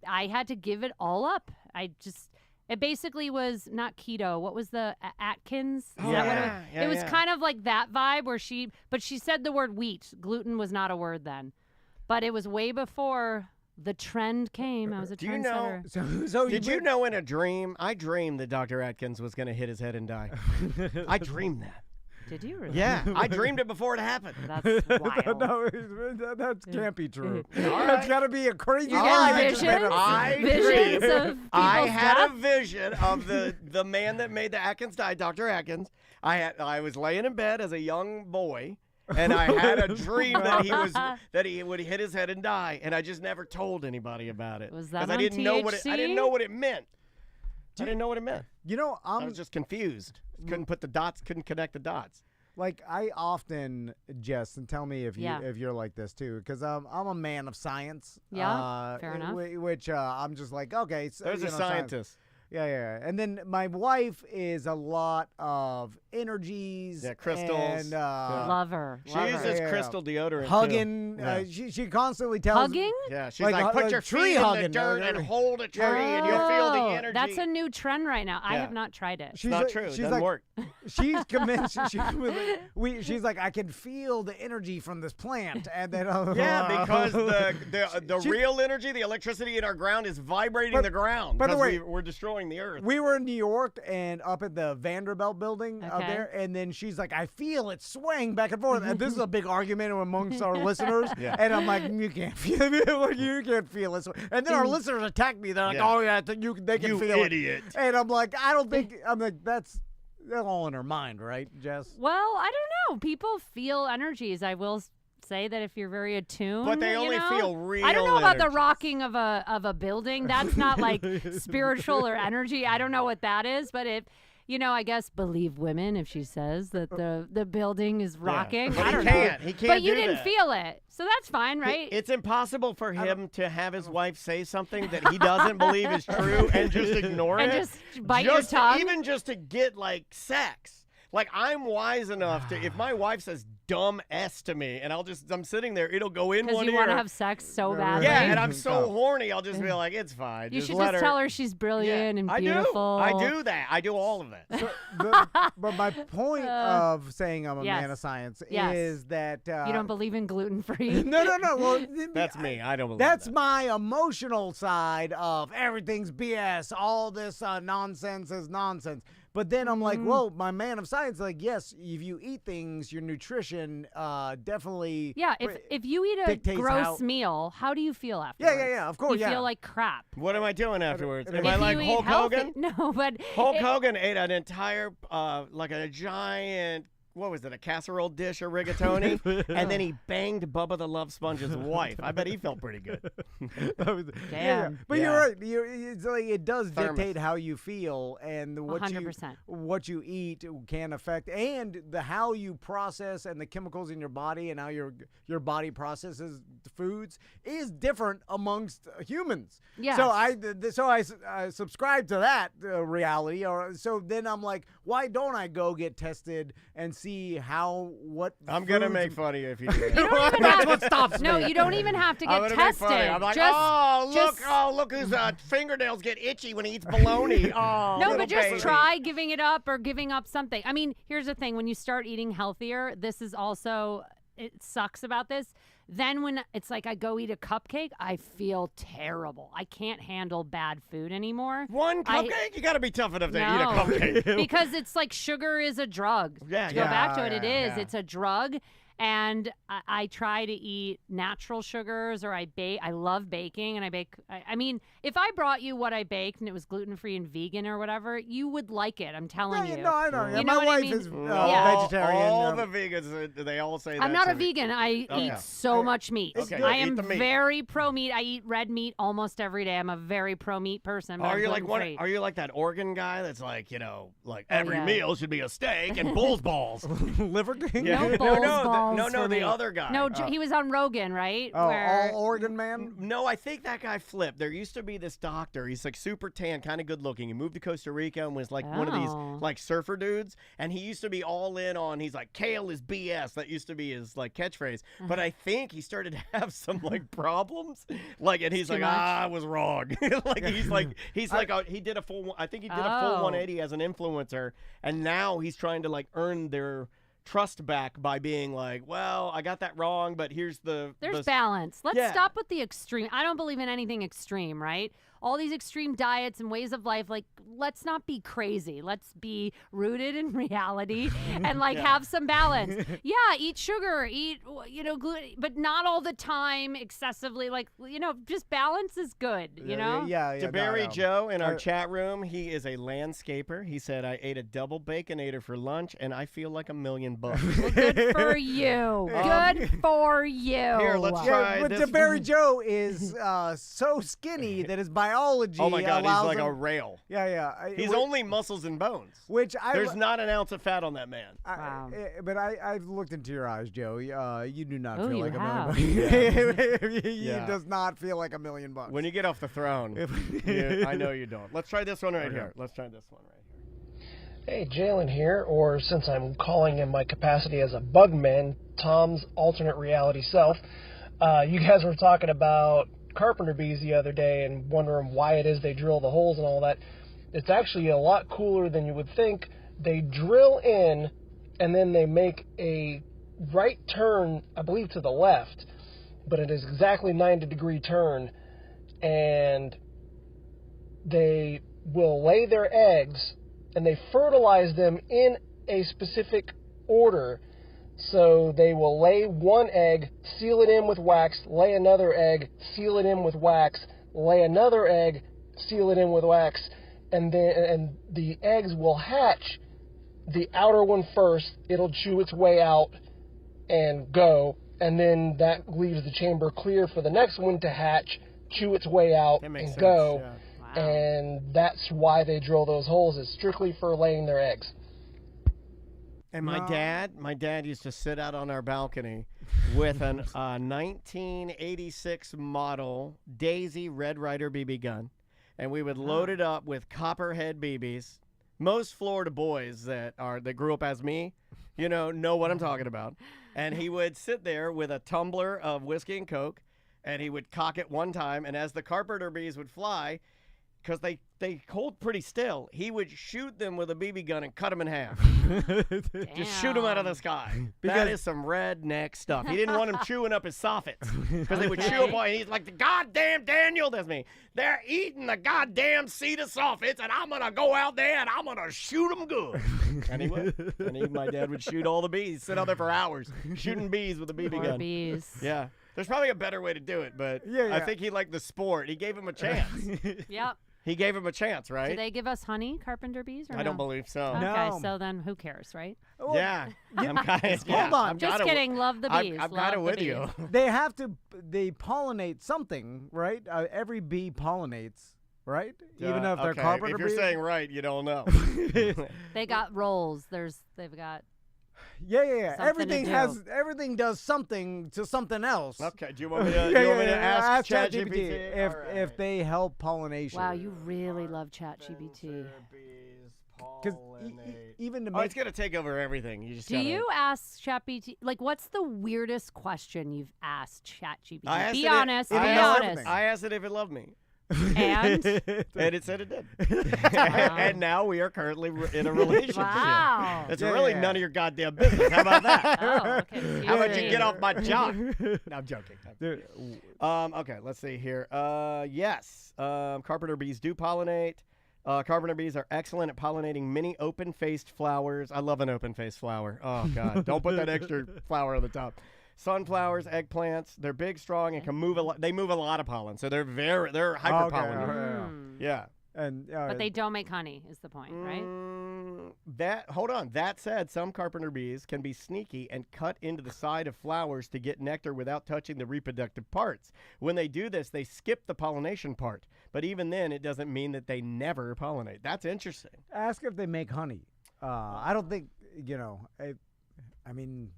had to give it all up. It basically was not keto. What was the Atkins? Is that what it was? It was kind of like that vibe where she said the word wheat. Gluten was not a word then. But it was way before the trend came. I was a trendsetter. Did you know in a dream? I dreamed that Dr. Atkins was going to hit his head and die. I dreamed that. Did you really? Yeah, I dreamed it before it happened. That's wild. No, that can't be true. All That's got to be a crazy. Visions of I had death? a vision of the man that made the Atkins die, Dr. Atkins. I was laying in bed as a young boy, and I had a dream that he would hit his head and die, and I just never told anybody about it. Was that I on didn't know what THC? I didn't know what it meant. I didn't know what it meant. You know, I was just confused. Couldn't connect the dots. Like I often, Jess, and tell me if you're like this too, because I'm a man of science. Yeah, fair enough. Which I'm just like, okay. So, There's a scientist. Yeah. And then my wife is a lot of energies. Yeah, crystals. And, Love her. She uses crystal deodorant. Hugging. Too. She constantly tells Hugging? Yeah, she's like, put your tree feet in hugging, the dirt or- and hold a tree, and you'll feel the energy. That's a new trend right now. I Yeah. have not tried it. It's not true. It She's doesn't like, work. She's convinced. She's like, I can feel the energy from this plant, and then Yeah, because the real energy, the electricity in our ground is vibrating the ground. by the because way, we're destroying the earth. We were in New York and up at the Vanderbilt building up Okay. there, and then she's like, I feel it swaying back and forth. And this is a big argument amongst our listeners. Yeah. And I'm like, you can't feel it. Like, you can't feel it. And then our listeners attack me. They're like, oh, yeah, they can You feel idiot. it. And I'm like, I don't think, I'm like, that's all in her mind, right, Jess? Well, I don't know. People feel energies. I will say that if you're very attuned, But they you only know? feel real I don't know about the energies. rocking of a building. That's not like spiritual or energy. I don't know what that is, but if I guess believe women if she says that the building is rocking. But I don't he can't. know. He can't But you do didn't that. feel it, so that's fine, right? It's impossible for him to have his wife say something that he doesn't believe is true and just ignore And it. just bite your tongue? Even just to get, like, sex. Like, I'm wise enough to, if my wife says dumb S to me, and I'm sitting there, it'll go in Because one you ear. want to have sex so badly. Yeah, and I'm so horny, I'll just be like, it's fine. You just should let just her. tell her she's brilliant and I beautiful. do. I do that. I do all of that. But my point of saying I'm a Yes. man of science Yes. is that You don't believe in gluten-free? No. Well, That's me. I don't believe That's that. my emotional side of everything's BS. All this nonsense is nonsense. But then I'm like, whoa, my man of science, like, yes, if you eat things, your nutrition definitely. Yeah, if you eat a dictates gross how- meal, how do you feel afterwards? Yeah, of course, You yeah. feel like crap. What am I doing afterwards? Am If I If like you eat Hulk healthy- Hogan? No, but Hulk Hogan ate an entire, like a giant, what was it, a casserole dish of rigatoni? And then he banged Bubba the Love Sponge's wife. I bet he felt pretty good. Yeah. But Yeah. you're right. It's like it does Thermos. dictate how you feel, and what 100%. what you eat can affect, and how you process and the chemicals in your body and how your body processes the foods is different amongst humans. Yes. So I subscribe to that reality, or so then I'm like, why don't I go get tested and see what I'm going to foods- make fun of you if you do that. You don't even That's have, what stops No, me. you don't even have to I'm get gonna make tested. fun of you. I'm like, just, look whose fingernails get itchy when he eats bologna. Oh, No, little but just baby. try giving it up or giving up something. I mean, here's the thing. When you start eating healthier, this is also, it sucks about this. Then when it's like I go eat a cupcake, I feel terrible. I can't handle bad food anymore. One cupcake? You got to be tough enough to eat a cupcake. Because it's like sugar is a drug. Yeah, To go back to it, it yeah, is. yeah. It's a drug. And I try to eat natural sugars, or I bake. I love baking, and I bake. I mean, if I brought you what I baked and it was gluten-free and vegan or whatever, you would like it. I'm telling you. No, I know. Yeah, You my know what I wife mean? is Yeah. vegetarian. All the vegans, they all say that. I'm not a vegan. I eat yeah. so much meat. Okay, I eat am the meat. very pro-meat. I eat red meat almost every day. I'm a very pro-meat person. But Are I'm you like gluten-free. Are you like that Oregon guy that's like, like every yeah. meal should be a steak and bull's balls? Liver King? No bulls no, balls no, for the me. other guy. No, he was on Rogan, right? Oh, Where- all Oregon man? No, I think that guy flipped. There used to be this doctor. He's like super tan, kind of good looking. He moved to Costa Rica and was like one of these Oh. like surfer dudes. And he used to be all in on, he's like, kale is BS. That used to be his like catchphrase. But I think he started to have some like problems. Like, and he's Too like, much? I was wrong. Like, he did a full, I think he did a full Oh. 180 as an influencer. And now he's trying to like earn their trust back by being like, well, I got that wrong, but here's There's the balance. Let's Yeah. stop with the extreme. I don't believe in anything extreme, right? All these extreme diets and ways of life, like, let's not be crazy. Let's be rooted in reality and, like, have some balance. Yeah, eat sugar, eat, gluten, but not all the time excessively. Like, just balance is good, you know? Yeah. DeBerry Joe in our Uh, chat room, he is a landscaper. He said, I ate a double Baconator for lunch, and I feel like $1 million. Good for you. Good for you. Here, let's Yeah, try but this. DeBerry Joe is so skinny that his biology. Oh my God, he's allows like him- a rail. Yeah. He's only muscles and bones. There's not an ounce of fat on that man. Wow. But I've looked into your eyes, Joe. You do not Oh, feel you like have. $1 million. Yeah. He does not feel like $1 million. When you get off the throne, I know you don't. Let's try this one right here. Let's try this one right here. Hey, Jalen here, or since I'm calling in my capacity as a bugman, Tom's alternate reality self. You guys were talking about carpenter bees the other day and wondering why it is they drill the holes and all that. It's actually a lot cooler than you would think. They drill in and then they make a right turn, I believe to the left, but it is exactly 90-degree turn, and they will lay their eggs and they fertilize them in a specific order. So they will lay one egg, seal it in with wax, lay another egg, seal it in with wax, lay another egg, seal it in with wax, and the eggs will hatch the outer one first. It'll chew its way out and go, and then that leaves the chamber clear for the next one to hatch, chew its way out, and sense, go. yeah. Wow. And that's why they drill those holes. It's strictly for laying their eggs. And my dad used to sit out on our balcony with an 1986 model Daisy Red Ryder BB gun, and we would load it up with copperhead BBs. Most Florida boys that grew up as me, know what I'm talking about. And he would sit there with a tumbler of whiskey and Coke, and he would cock it one time, and as the carpenter bees would fly, because they hold pretty still, he would shoot them with a BB gun and cut them in half. Just shoot them out of the sky. That is some redneck stuff. He didn't want them chewing up his soffits because they would chew up. And he's like, the goddamn Daniel, that's me. They're eating the goddamn seed of soffits, and I'm going to go out there and I'm going to shoot them good. And he would. And my dad would shoot all the bees, sit out there for hours, shooting bees with a BB gun. Bees. Yeah. There's probably a better way to do it, but I think he liked the sport. He gave him a chance. Yep. He gave him a chance, right? Do they give us honey, carpenter bees? Or I don't believe so. Okay, No. so then who cares, right? Yeah. I'm kind of. Hold on. Just kidding. Love the bees. I'm Love kind of the with bees. you. They pollinate something, right? Every bee pollinates, right? Even if they're okay. carpenter If you're bees. saying right, you don't know. They got roles. They've got. Yeah. Something to do. Everything does something to something else. Okay. Do you want me to, ask ChatGPT? if they help pollination? Wow, you really love ChatGPT. Because even to make it's gonna take over everything. You just Do you ask ChatGPT? Like, what's the weirdest question you've asked ChatGPT? Be honest. Be honest. I asked it if it loved me. And And it said it did. And now we are currently in a relationship. Wow. It's really none of your goddamn business. How about that? Oh, okay. How about you get off my jock? No, I'm joking. Okay, let's see here. Yes, carpenter bees do pollinate. Carpenter bees are excellent at pollinating many open-faced flowers. I love an open-faced flower. Oh, God. Don't put that extra flower on the top. Sunflowers, eggplants, they're big, strong, and can move a lot. They move a lot of pollen, so they're hyper-pollinated. Yeah. But they don't make honey, is the point, right? Hold on. That said, some carpenter bees can be sneaky and cut into the side of flowers to get nectar without touching the reproductive parts. When they do this, they skip the pollination part. But even then, it doesn't mean that they never pollinate. That's interesting. Ask if they make honey. I don't think, I mean,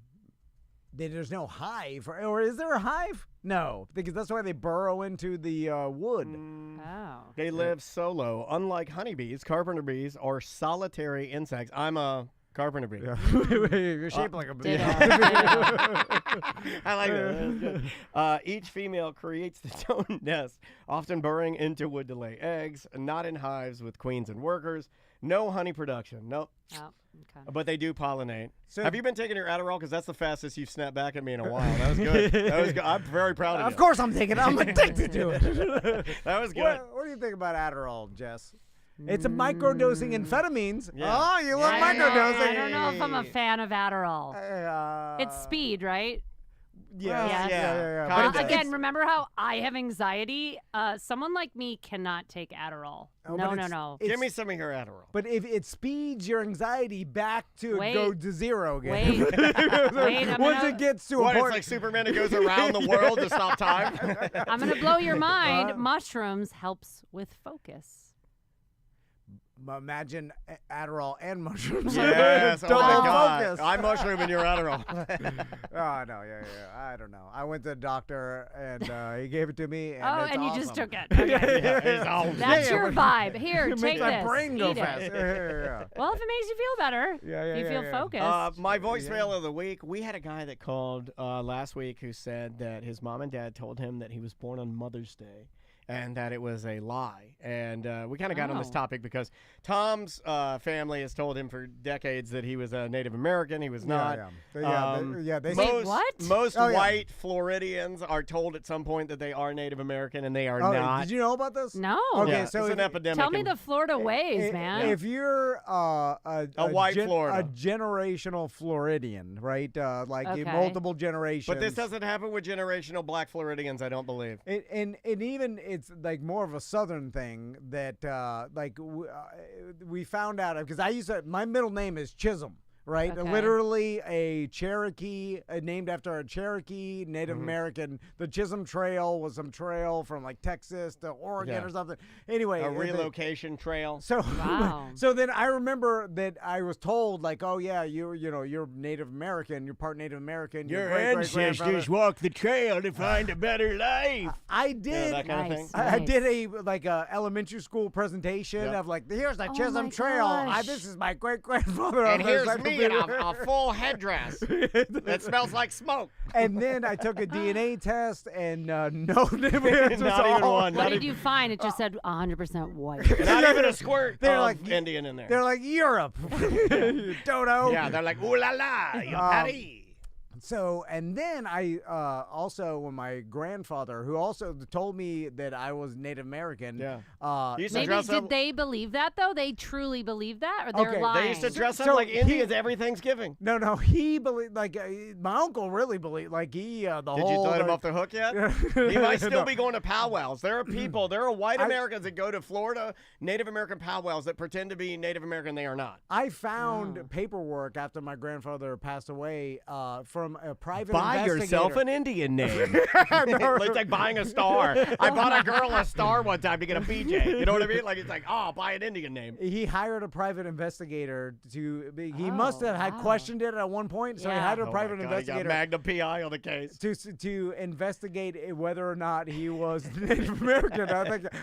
there's no hive. Or is there a hive? No, because that's why they burrow into the wood. Oh. They live solo. Unlike honeybees, carpenter bees are solitary insects. I'm a carpenter bee. You're shaped like a bee. I like that. That's good. Each female creates its own nest, often burrowing into wood to lay eggs, not in hives with queens and workers. No honey production. Nope. Oh, okay. But they do pollinate. So have you been taking your Adderall? Because that's the fastest you've snapped back at me in a while. That was good. That was good. I'm very proud of you. Of course I'm taking it. I'm addicted to it. That was good. What do you think about Adderall, Jess? It's a microdosing amphetamines. Yeah. Oh, you love I microdosing. don't know if I'm a fan of Adderall. It's speed, right? Yeah. Well, But again, remember how I have anxiety? Someone like me cannot take Adderall. No. Give me some of your Adderall. But if it speeds your anxiety back to Wait. go to zero again. Wait, Once it gets to a What, point. it's like Superman that goes around the world to stop time? I'm going to blow your mind. Mushrooms helps with focus. Imagine Adderall and mushrooms. Yes, Double God. focus. I'm mushrooming your Adderall. Oh, no, yeah. I don't know. I went to the doctor, and he gave it to me, and it's and you awesome. just took it. Okay. It's awesome. That's your vibe. Here, It take makes my this. brain go Eat fast. it. Yeah. Well, if it makes you feel better, if you feel focused. My voicemail of the week, we had a guy that called last week who said that his mom and dad told him that he was born on Mother's Day and that it was a lie. And we kind of got on this topic because Tom's family has told him for decades that he was a Native American. He was not. They Wait, what? Most white Floridians are told at some point that they are Native American, and they are not. Did you know about this? No. Okay, Yeah, so it's an epidemic. Tell me the Florida ways, man. If you're a white Florida. a generational Floridian, right? Like in Okay. multiple generations. But this doesn't happen with generational black Floridians, I don't believe. And even it's like more of a southern thing that we found out because my middle name is Chisholm. Right, Okay. literally a Cherokee named after a Cherokee Native American. The Chisholm Trail was some trail from like Texas to Oregon or something. Anyway, A relocation trail. So, Wow. so then I remember that I was told like, oh yeah, you're Native American, you're part Native American. Your great-great-grandfather- walked the trail to find a better life. I did. that kind of thing. I did a elementary school presentation of like, here's the Chisholm my Trail. gosh. This is my great grandfather. And here's me in a full headdress that smells like smoke. And then I took a DNA test, and no Native Americans. Not even one. What did you find? It just said 100% white. Not even a squirt They're of like- Indian in there. They're like Europe, you dodo. Yeah, they're like, ooh la la, you Paris. So, and then I also, when my grandfather, who also told me that I was Native American, He used to Maybe dress did up. they believe that though? They truly believe that, or they're Okay, lying? They used to dress up So like Indians he- every Thanksgiving. No, he believed, like, my uncle really believed, like, he, the Did whole. you let him off the hook yet? He might still No. be going to powwows. There are people, there are white Americans that go to Florida Native American powwows that pretend to be Native American. They are not. I found paperwork after my grandfather passed away from a private Buy yourself an Indian name. It's like buying a star. I bought a girl a star one time to get a BJ. You know what I mean? Like, it's like, oh, buy an Indian name. He hired a private investigator to. He must have had questioned it at one point, so he hired a private He investigator. got Magna PI on the case. To investigate whether or not he was Native American.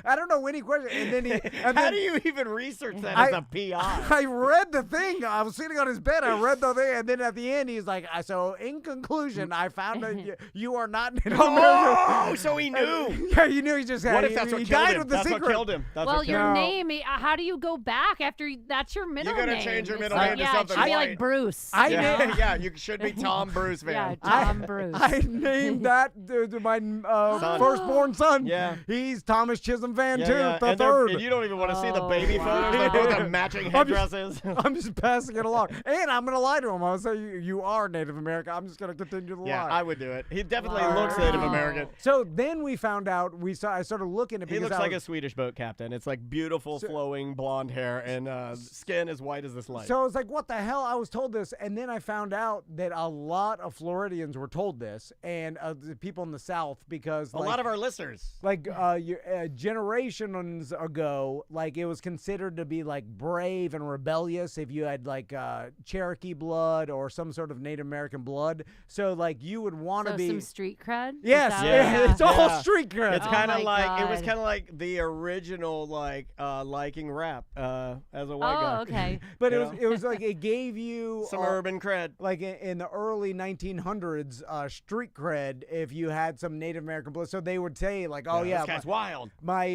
I don't know when he questioned, and then he. And How then do you even research that as a PI? I read the thing. I was sitting on his bed. I read the thing, and then at the end, he's like, "So in conclusion, I found that you are not Native American." Oh, so he knew. Yeah, you knew. He just What had. if that's what he killed died him? with the That's secret. what killed him. That's Well, what your killed name. How do you go back after that's your middle name? You gotta change your It's middle like, name to yeah, something it should be white. like Bruce. Yeah, you should be Tom Bruce, Yeah, man. Tom Bruce. I named that to my firstborn son. Yeah. He's Thomas Chisholm Van Yeah, too, yeah. the And third. and you don't even want to see the Oh, baby wow. photos. They both have matching headdresses. I'm just passing it along, and I'm gonna lie to him. I'll say you are Native American. I'm just gonna continue to Yeah, lie. I would do it. He definitely Wow. looks Native American. So then we found out. I started looking at. He because looks I like a was- Swedish boat captain. It's like beautiful, flowing blonde hair and skin as white as this light. So I was like, what the hell? I was told this. And then I found out that a lot of Floridians were told this, and the people in the South, because a lot of our listeners. like generations ago, like it was considered to be like brave and rebellious if you had like Cherokee blood or some sort of Native American blood. So like you would want to So be some street cred? Is Yes, that- yeah. It's all Yeah. street cred. It's Oh kind of my like it was God. kind of like the original like liking rap as a white Oh, guy. okay. But You it was like it gave you Some urban cred. like in the early 1900s, street cred if you had some Native American blood. So they would say like, oh yeah, this guy's wild. my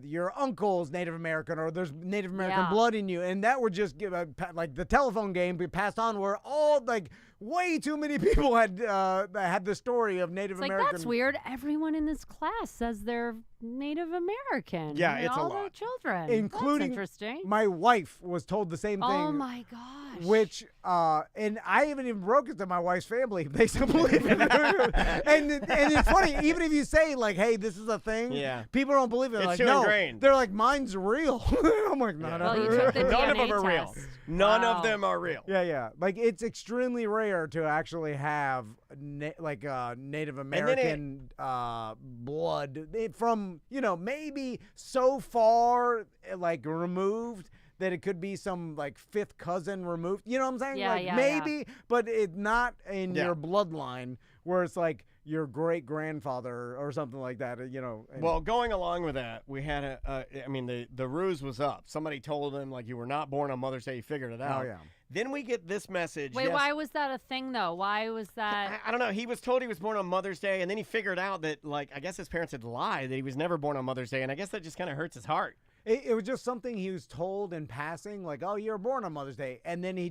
your uncle's Native American, or there's Native American Yeah. blood in you, and that would just give like the telephone game be passed on where all like way too many people had the story of Native It's like, American. that's weird. Everyone in this class says they're Native American. Yeah, and it's a all their lot. children. Including That's interesting. My wife was told the same thing. Oh my God. Which, and I haven't even broke it to my wife's family. They still believe it. and it's funny, even if you say, like, hey, this is a thing, people don't believe it. They're It's like, too no. ingrained. They're like, mine's real. I'm like, no, Well, you took the None of DNA them are real. test. None of them are real. Yeah. Like, it's extremely rare to actually have, Native American blood from, maybe so far, like, removed that it could be some like fifth cousin removed. You know what I'm saying? Yeah, like yeah, maybe, but it's not in your bloodline where it's like your great grandfather or something like that. And Well, going along with that, we had the ruse was up. Somebody told him like you were not born on Mother's Day. He figured it out. Oh yeah. Then we get this message. Wait, why was that a thing though? Why was that? I don't know. He was told he was born on Mother's Day, and then he figured out that like I guess his parents had lied that he was never born on Mother's Day, and I guess that just kind of hurts his heart. It was just something he was told in passing, like, oh, you were born on Mother's Day. And then he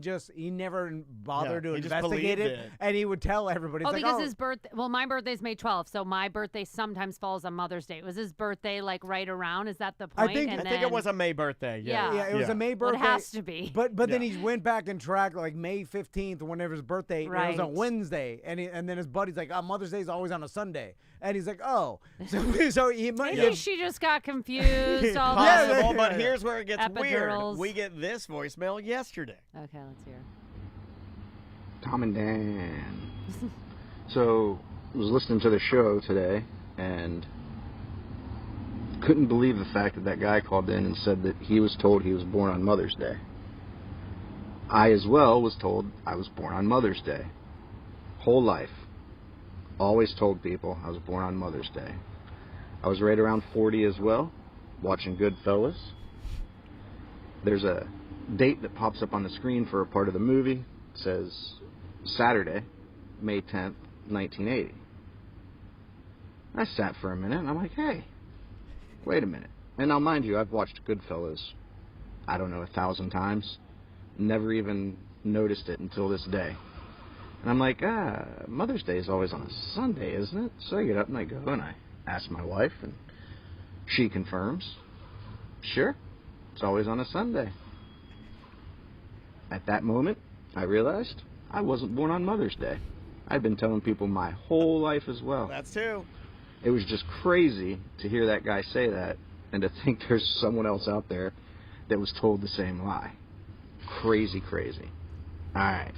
never bothered to investigate it. And he would tell everybody. Because his birthday, my birthday's May 12th, so my birthday sometimes falls on Mother's Day. Was his birthday, like, right around? Is that the point? I think it was a May birthday. Yeah, it was a May birthday. Well, it has to be. But then he went back and tracked, like, May 15th, whenever his birthday, right. It was on Wednesday. And then his buddy's like, Mother's Day's always on a Sunday. And he's like, oh. So he might Maybe she just got confused. Possible, but here's where it gets epidurals. weird. We get this voicemail yesterday. Okay, let's hear. Tom and Dan. So, I was listening to the show today and couldn't believe the fact that guy called in and said that he was told he was born on Mother's Day. I as well was told I was born on Mother's Day. Whole life. Always told people I was born on Mother's Day. I was right around 40 as well, watching Goodfellas. There's a date that pops up on the screen for a part of the movie. It says Saturday, May 10th, 1980. I sat for a minute and I'm like, hey, wait a minute. And now mind you, I've watched Goodfellas, I don't know, 1,000 times. Never even noticed it until this day. And I'm like, Mother's Day is always on a Sunday, isn't it? So I get up and I go and I ask my wife, and she confirms, sure, it's always on a Sunday. At that moment, I realized I wasn't born on Mother's Day. I'd been telling people my whole life as well. That's true. It was just crazy to hear that guy say that and to think there's someone else out there that was told the same lie. Crazy. All right.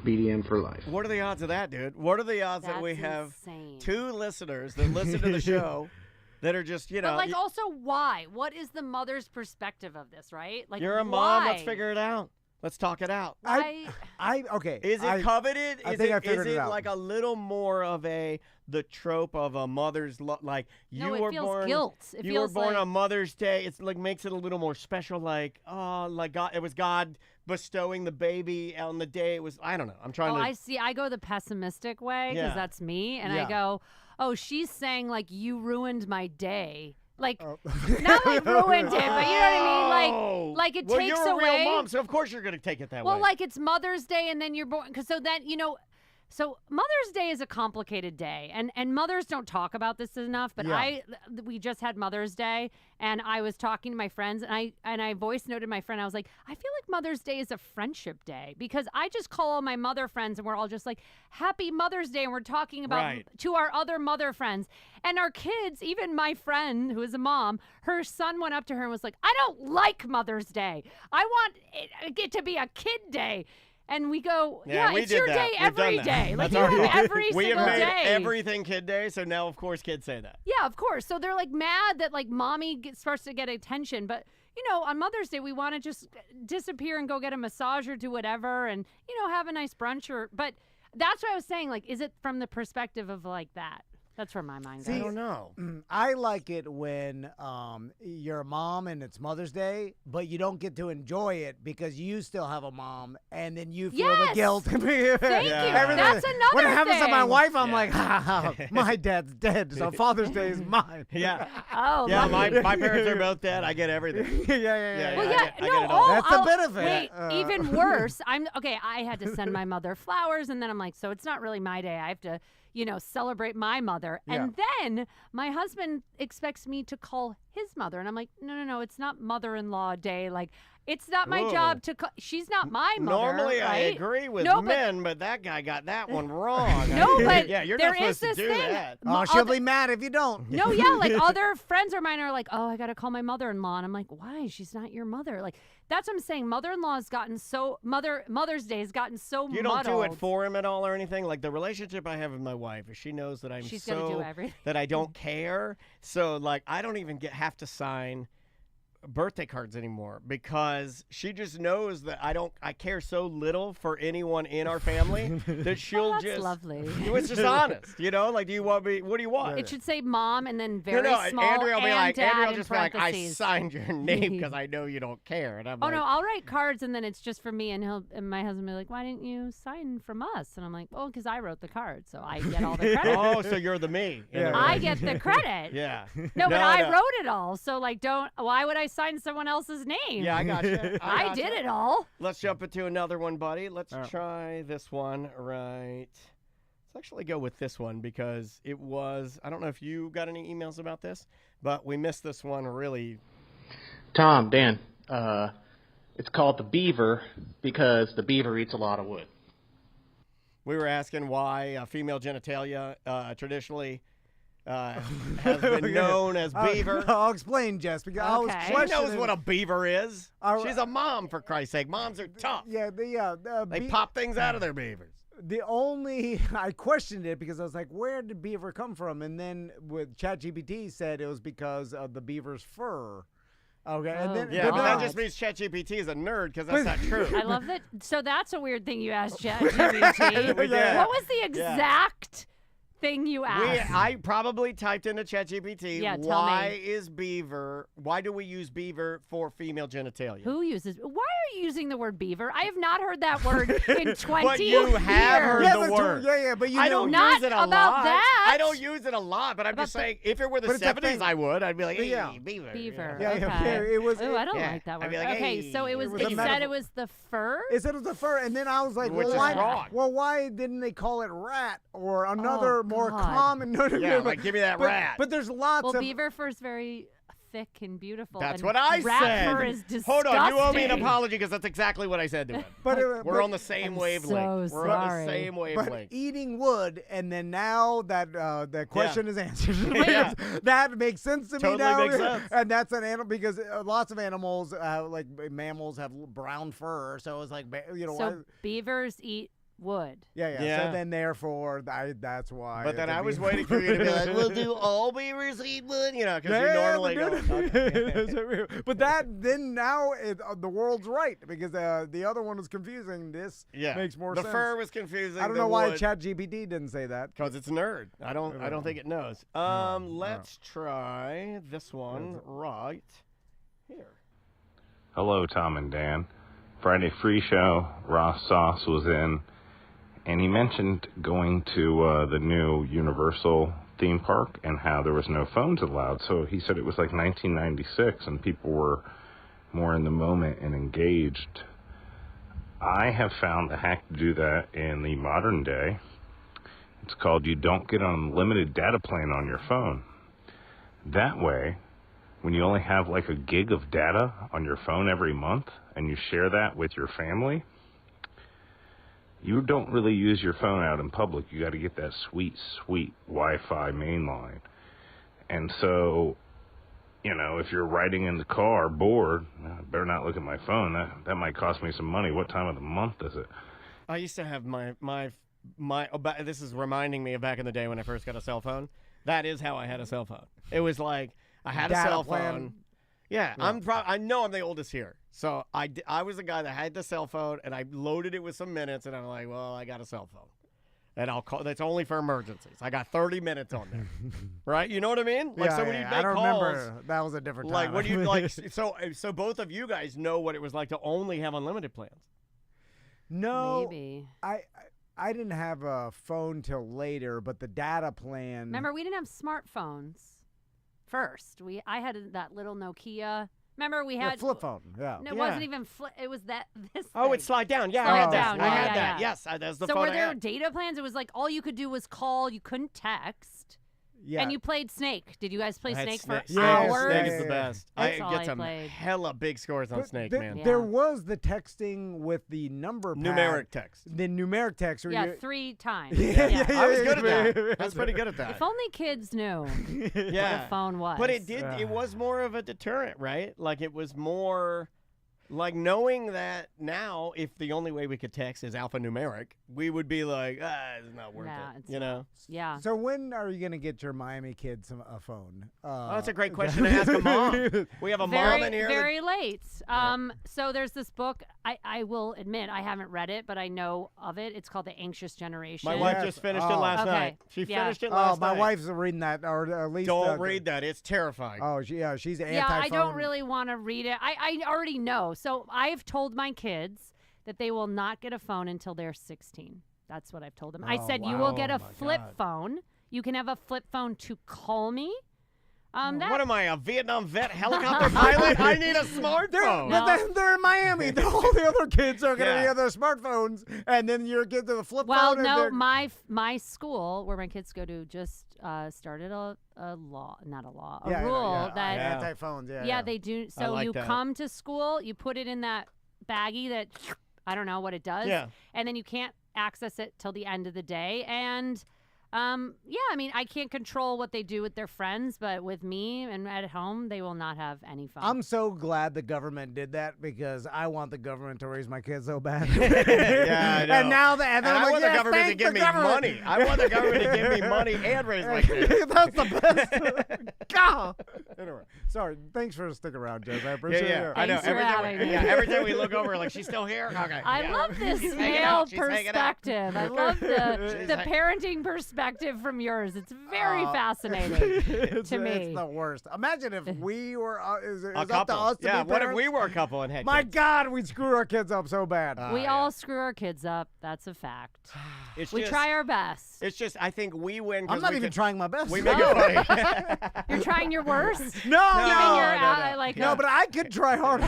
BDM for life. What are the odds of that, dude? What are the odds that we have insane. 2 listeners that listen to the show that are just, But, like, also, why? What is the mother's perspective of this, right? Like, you're a mom. Let's figure it out. Let's talk it out. Okay. Is it coveted? I think I figured it it out. Like a little more of the trope of a mother's like you No, it were feels born guilt. It you were feels born like- on Mother's Day. It's like makes it a little more special. Like God, it was God bestowing the baby on the day it was. I don't know. I'm trying to. I see. I go the pessimistic way because that's me, and I go, oh, she's saying like you ruined my day. Like, not like ruined it, but you know what I mean? Like it takes you're away. a real mom, so of course you're going to take it that way. Well, like it's Mother's Day, and then you're born. So then, so Mother's Day is a complicated day, and mothers don't talk about this enough. But we just had Mother's Day, and I was talking to my friends, and I voice noted my friend. I was like, I feel like Mother's Day is a friendship day because I just call all my mother friends, and we're all just like, Happy Mother's Day, and we're talking about to our other mother friends, and our kids. Even my friend who is a mom, her son went up to her and was like, I don't like Mother's Day. I want it to be a kid day. And we go, it's your day every day. Like, you have every single day. We have made everything kid day, so now, of course, kids say that. Yeah, of course. So they're, like, mad that, like, mommy starts to get attention. But, on Mother's Day, we want to just disappear and go get a massage or do whatever and, have a nice brunch. But that's what I was saying. Like, is it from the perspective of, like, that? That's where my mind goes. I don't know. I like it when you're a mom and it's Mother's Day, but you don't get to enjoy it because you still have a mom, and then you feel the guilt. Thank you. That's another When it happens thing. to my wife, I'm like, my dad's dead, so Father's Day is mine. Yeah. Oh, yeah. My parents are both dead. I get everything. Yeah. Well, I get it all. That's the benefit. Wait, even worse. I had to send my mother flowers, and then I'm like, so it's not really my day. I have to, celebrate my mother. Yeah. And then my husband expects me to call his mother. And I'm like, no, it's not mother-in-law day. Like, It's not my job to. She's not my mother. Normally, right? I agree with men, but that guy got that one wrong. No, but yeah, you're there not is supposed to this do thing. that. Oh, she'll be mad if you don't. No, yeah, like other friends of mine are like, oh, I got to call my mother-in-law. And I'm like, why? She's not your mother. Like, that's what I'm saying. Mother-in-law has gotten so, Mother's Day has gotten so You don't muddled. do it for him at all or anything? Like, the relationship I have with my wife is she knows that She's gonna do everything. that I don't care. So, like, I don't even have to sign birthday cards anymore because she just knows that I care so little for anyone in our family that she'll that's just lovely. It's just honest, what do you want? It should say mom and then very small Andrea will be and like, dad Andrea will in just be like, I parentheses. signed your name because I know you don't care. And I'm Oh like, no, I'll write cards and then it's just for me and my husband will be like, why didn't you sign from us? And I'm like, well, because I wrote the card, so I get all the credit. oh, so you're the me. I get the credit. Yeah. No, but I wrote it all. So like, why would I sign someone else's name? Yeah, I got you. I did it all. Let's jump into another one, buddy. Let's try this one right. Let's actually go with this one because it was, I don't know if you got any emails about this, but we missed this one really. Tom, Dan, it's called the beaver because the beaver eats a lot of wood. We were asking why female genitalia traditionally has been known as beaver. I'll explain, Jess, because I was She knows what a beaver is. She's a mom, for Christ's sake. Moms are tough. Yeah, they pop things out of their beavers. I questioned it because I was like, where did beaver come from? And then with ChatGPT said it was because of the beaver's fur. Okay, and then but that just means ChatGPT is a nerd because that's not true. I love that. So that's a weird thing you asked ChatGPT. What was the exact thing you asked? I probably typed into ChatGPT, Yeah, tell why me. is beaver, why do we use beaver for female genitalia? Who uses? Why are you using the word beaver? I have not heard that word in 20 But you years. have heard the word. but you I don't Not use it a about lot. that. I don't use it a lot, but I'm just saying, if it were the But it's a 70s, thing. I would. I'd be like, hey, Yeah. beaver. Beaver. Yeah, okay. it was. Ooh, I don't yeah. like that I'd word. be like, Okay, hey, so it was. it was They a said metaphor. it was the fur. It said it was the fur, and then I was like, Which is why? wrong. Well, why didn't they call it rat or another more God. common? Yeah, like, give me that rat. But there's lots Well, of beaver fur is very thick and beautiful. That's and what I rat said. Fur is disgusting. Hold on, you owe me an apology because that's exactly what I said to him. But we're on the same wavelength. so We're on the sorry. same But wavelength. eating wood, and then now that the question is answered, Yeah. that makes sense to Totally me now. makes sense. And that's an animal because lots of animals, like mammals, have brown fur. So it's like So beavers eat wood. Yeah. So then, therefore, that's why. But then it's a I was beaver. waiting for you to be like, well, do all beavers eat wood? Because you normally don't. But then now the world's right because the other one was confusing. This makes more sense. The fur was confusing. I don't know why ChatGPT didn't say that. Because it's a nerd. I don't think it knows. Let's try this one right here. Hello, Tom and Dan. Friday free show, Ross Sauce was in, and he mentioned going to the new Universal theme park and how there was no phones allowed. So he said it was like 1996 and people were more in the moment and engaged. I have found a hack to do that in the modern day. It's called you don't get an unlimited data plan on your phone. That way, when you only have like a gig of data on your phone every month and you share that with your family, you don't really use your phone out in public. You got to get that sweet, sweet Wi-Fi main line. And so, if you're riding in the car bored, I better not look at my phone. That might cost me some money. What time of the month is it? I used to have my this is reminding me of back in the day when I first got a cell phone. That is how I had a cell phone. It was like I had a Data cell plan. phone. Yeah. I know I'm the oldest here. So I was the guy that had the cell phone, and I loaded it with some minutes, and I'm like, well, I got a cell phone. And I'll call. That's only for emergencies. I got 30 minutes on there, right? You know what I mean? Like, so when you make I don't calls, remember. That was a different time. like, what do you like? So both of you guys know what it was like to only have unlimited plans. No, Maybe. I didn't have a phone till later, but the data plan. Remember, we didn't have smartphones first. I had that little Nokia. Remember, we had flip phone. Yeah. No, it wasn't even flip. It was this. Oh, thing. it's slide down. Yeah, Slide I had down. that. I had Yeah. that. Yes, that's the So phone were I there had. data plans? It was like all you could do was call. You couldn't text. Yeah. And you played Snake. Did you guys play Snake for hours? hours? Snake is the best. That's I all get I some played. hella big scores on Snake, man. There was the texting with the number pad. Numeric text. The numeric text. Where Yeah, you, 3 times. Yeah. I was good at that. I was pretty good at that. If only kids knew what a phone was. But it was more of a deterrent, right? Like it was more like knowing that now if the only way we could text is alphanumeric, we would be like, it's not worth it. You know? Yeah. So when are you going to get your Miami kids a phone? That's a great question to ask a mom. We have a mom in here. Very late. So there's this book. I will admit I haven't read it, but I know of it. It's called The Anxious Generation. My wife just finished it last night. She finished it last night. My wife's reading that, or at least don't read that. It's terrifying. Oh, she's anti-phone. Yeah, I don't really want to read it. I already know. So I've told my kids that they will not get a phone until they're 16. That's what I've told them. I said you will get a flip phone. You can have a flip phone to call me. What am I, a Vietnam vet helicopter pilot? I need a smartphone. But then they're in Miami. All the other kids are going to be their smartphones, and then your kids are the flip phone. Well, no, my school where my kids go to just started a law, not a law, a rule that anti-phones. Yeah, they do. So you come to school, you put it in that baggie that I don't know what it does, and then you can't access it till the end of the day. And I mean, I can't control what they do with their friends, but with me and at home, they will not have any phone. I'm so glad the government did that because I want the government to raise my kids so bad. Yeah, I know. And now that I want the government to give me money. I want the government to give me money and raise my kids. That's the best. God. Anyway, sorry. Thanks for sticking around, Jess. I appreciate it. I know. Every time we look over, like, she's still here? Okay. I love this male perspective. I love the parenting perspective from yours. It's very fascinating to me. It's the worst. Imagine if we were is a up couple. to us to Yeah, be what if parents? we were a couple and had My kids? God, we'd screw our kids up so bad. We all screw our kids up. That's a fact. We try our best. It's just, I think we win. I'm not even trying my best. We make it funny. You're trying your worst? No, No, but I could try harder.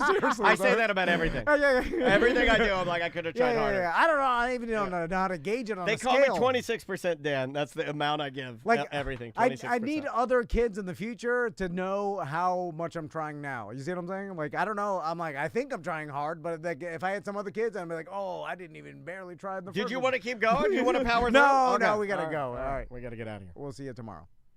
Seriously, I say that about everything. Everything I do, I'm like, I could have tried harder. Yeah. I don't know. I even don't know how to gauge it on They a call scale. me 26% Dan. That's the amount I give. Everything. 26%. I need other kids in the future to know how much I'm trying now. You see what I'm saying? Like, I don't know. I'm like, I think I'm trying hard, but if I had some other kids, I'd be like, oh, I didn't even barely try the first Did you one. want to keep going? Do you want to power through? No, Okay. we got to go. All right. We got to get out of here. We'll see you tomorrow.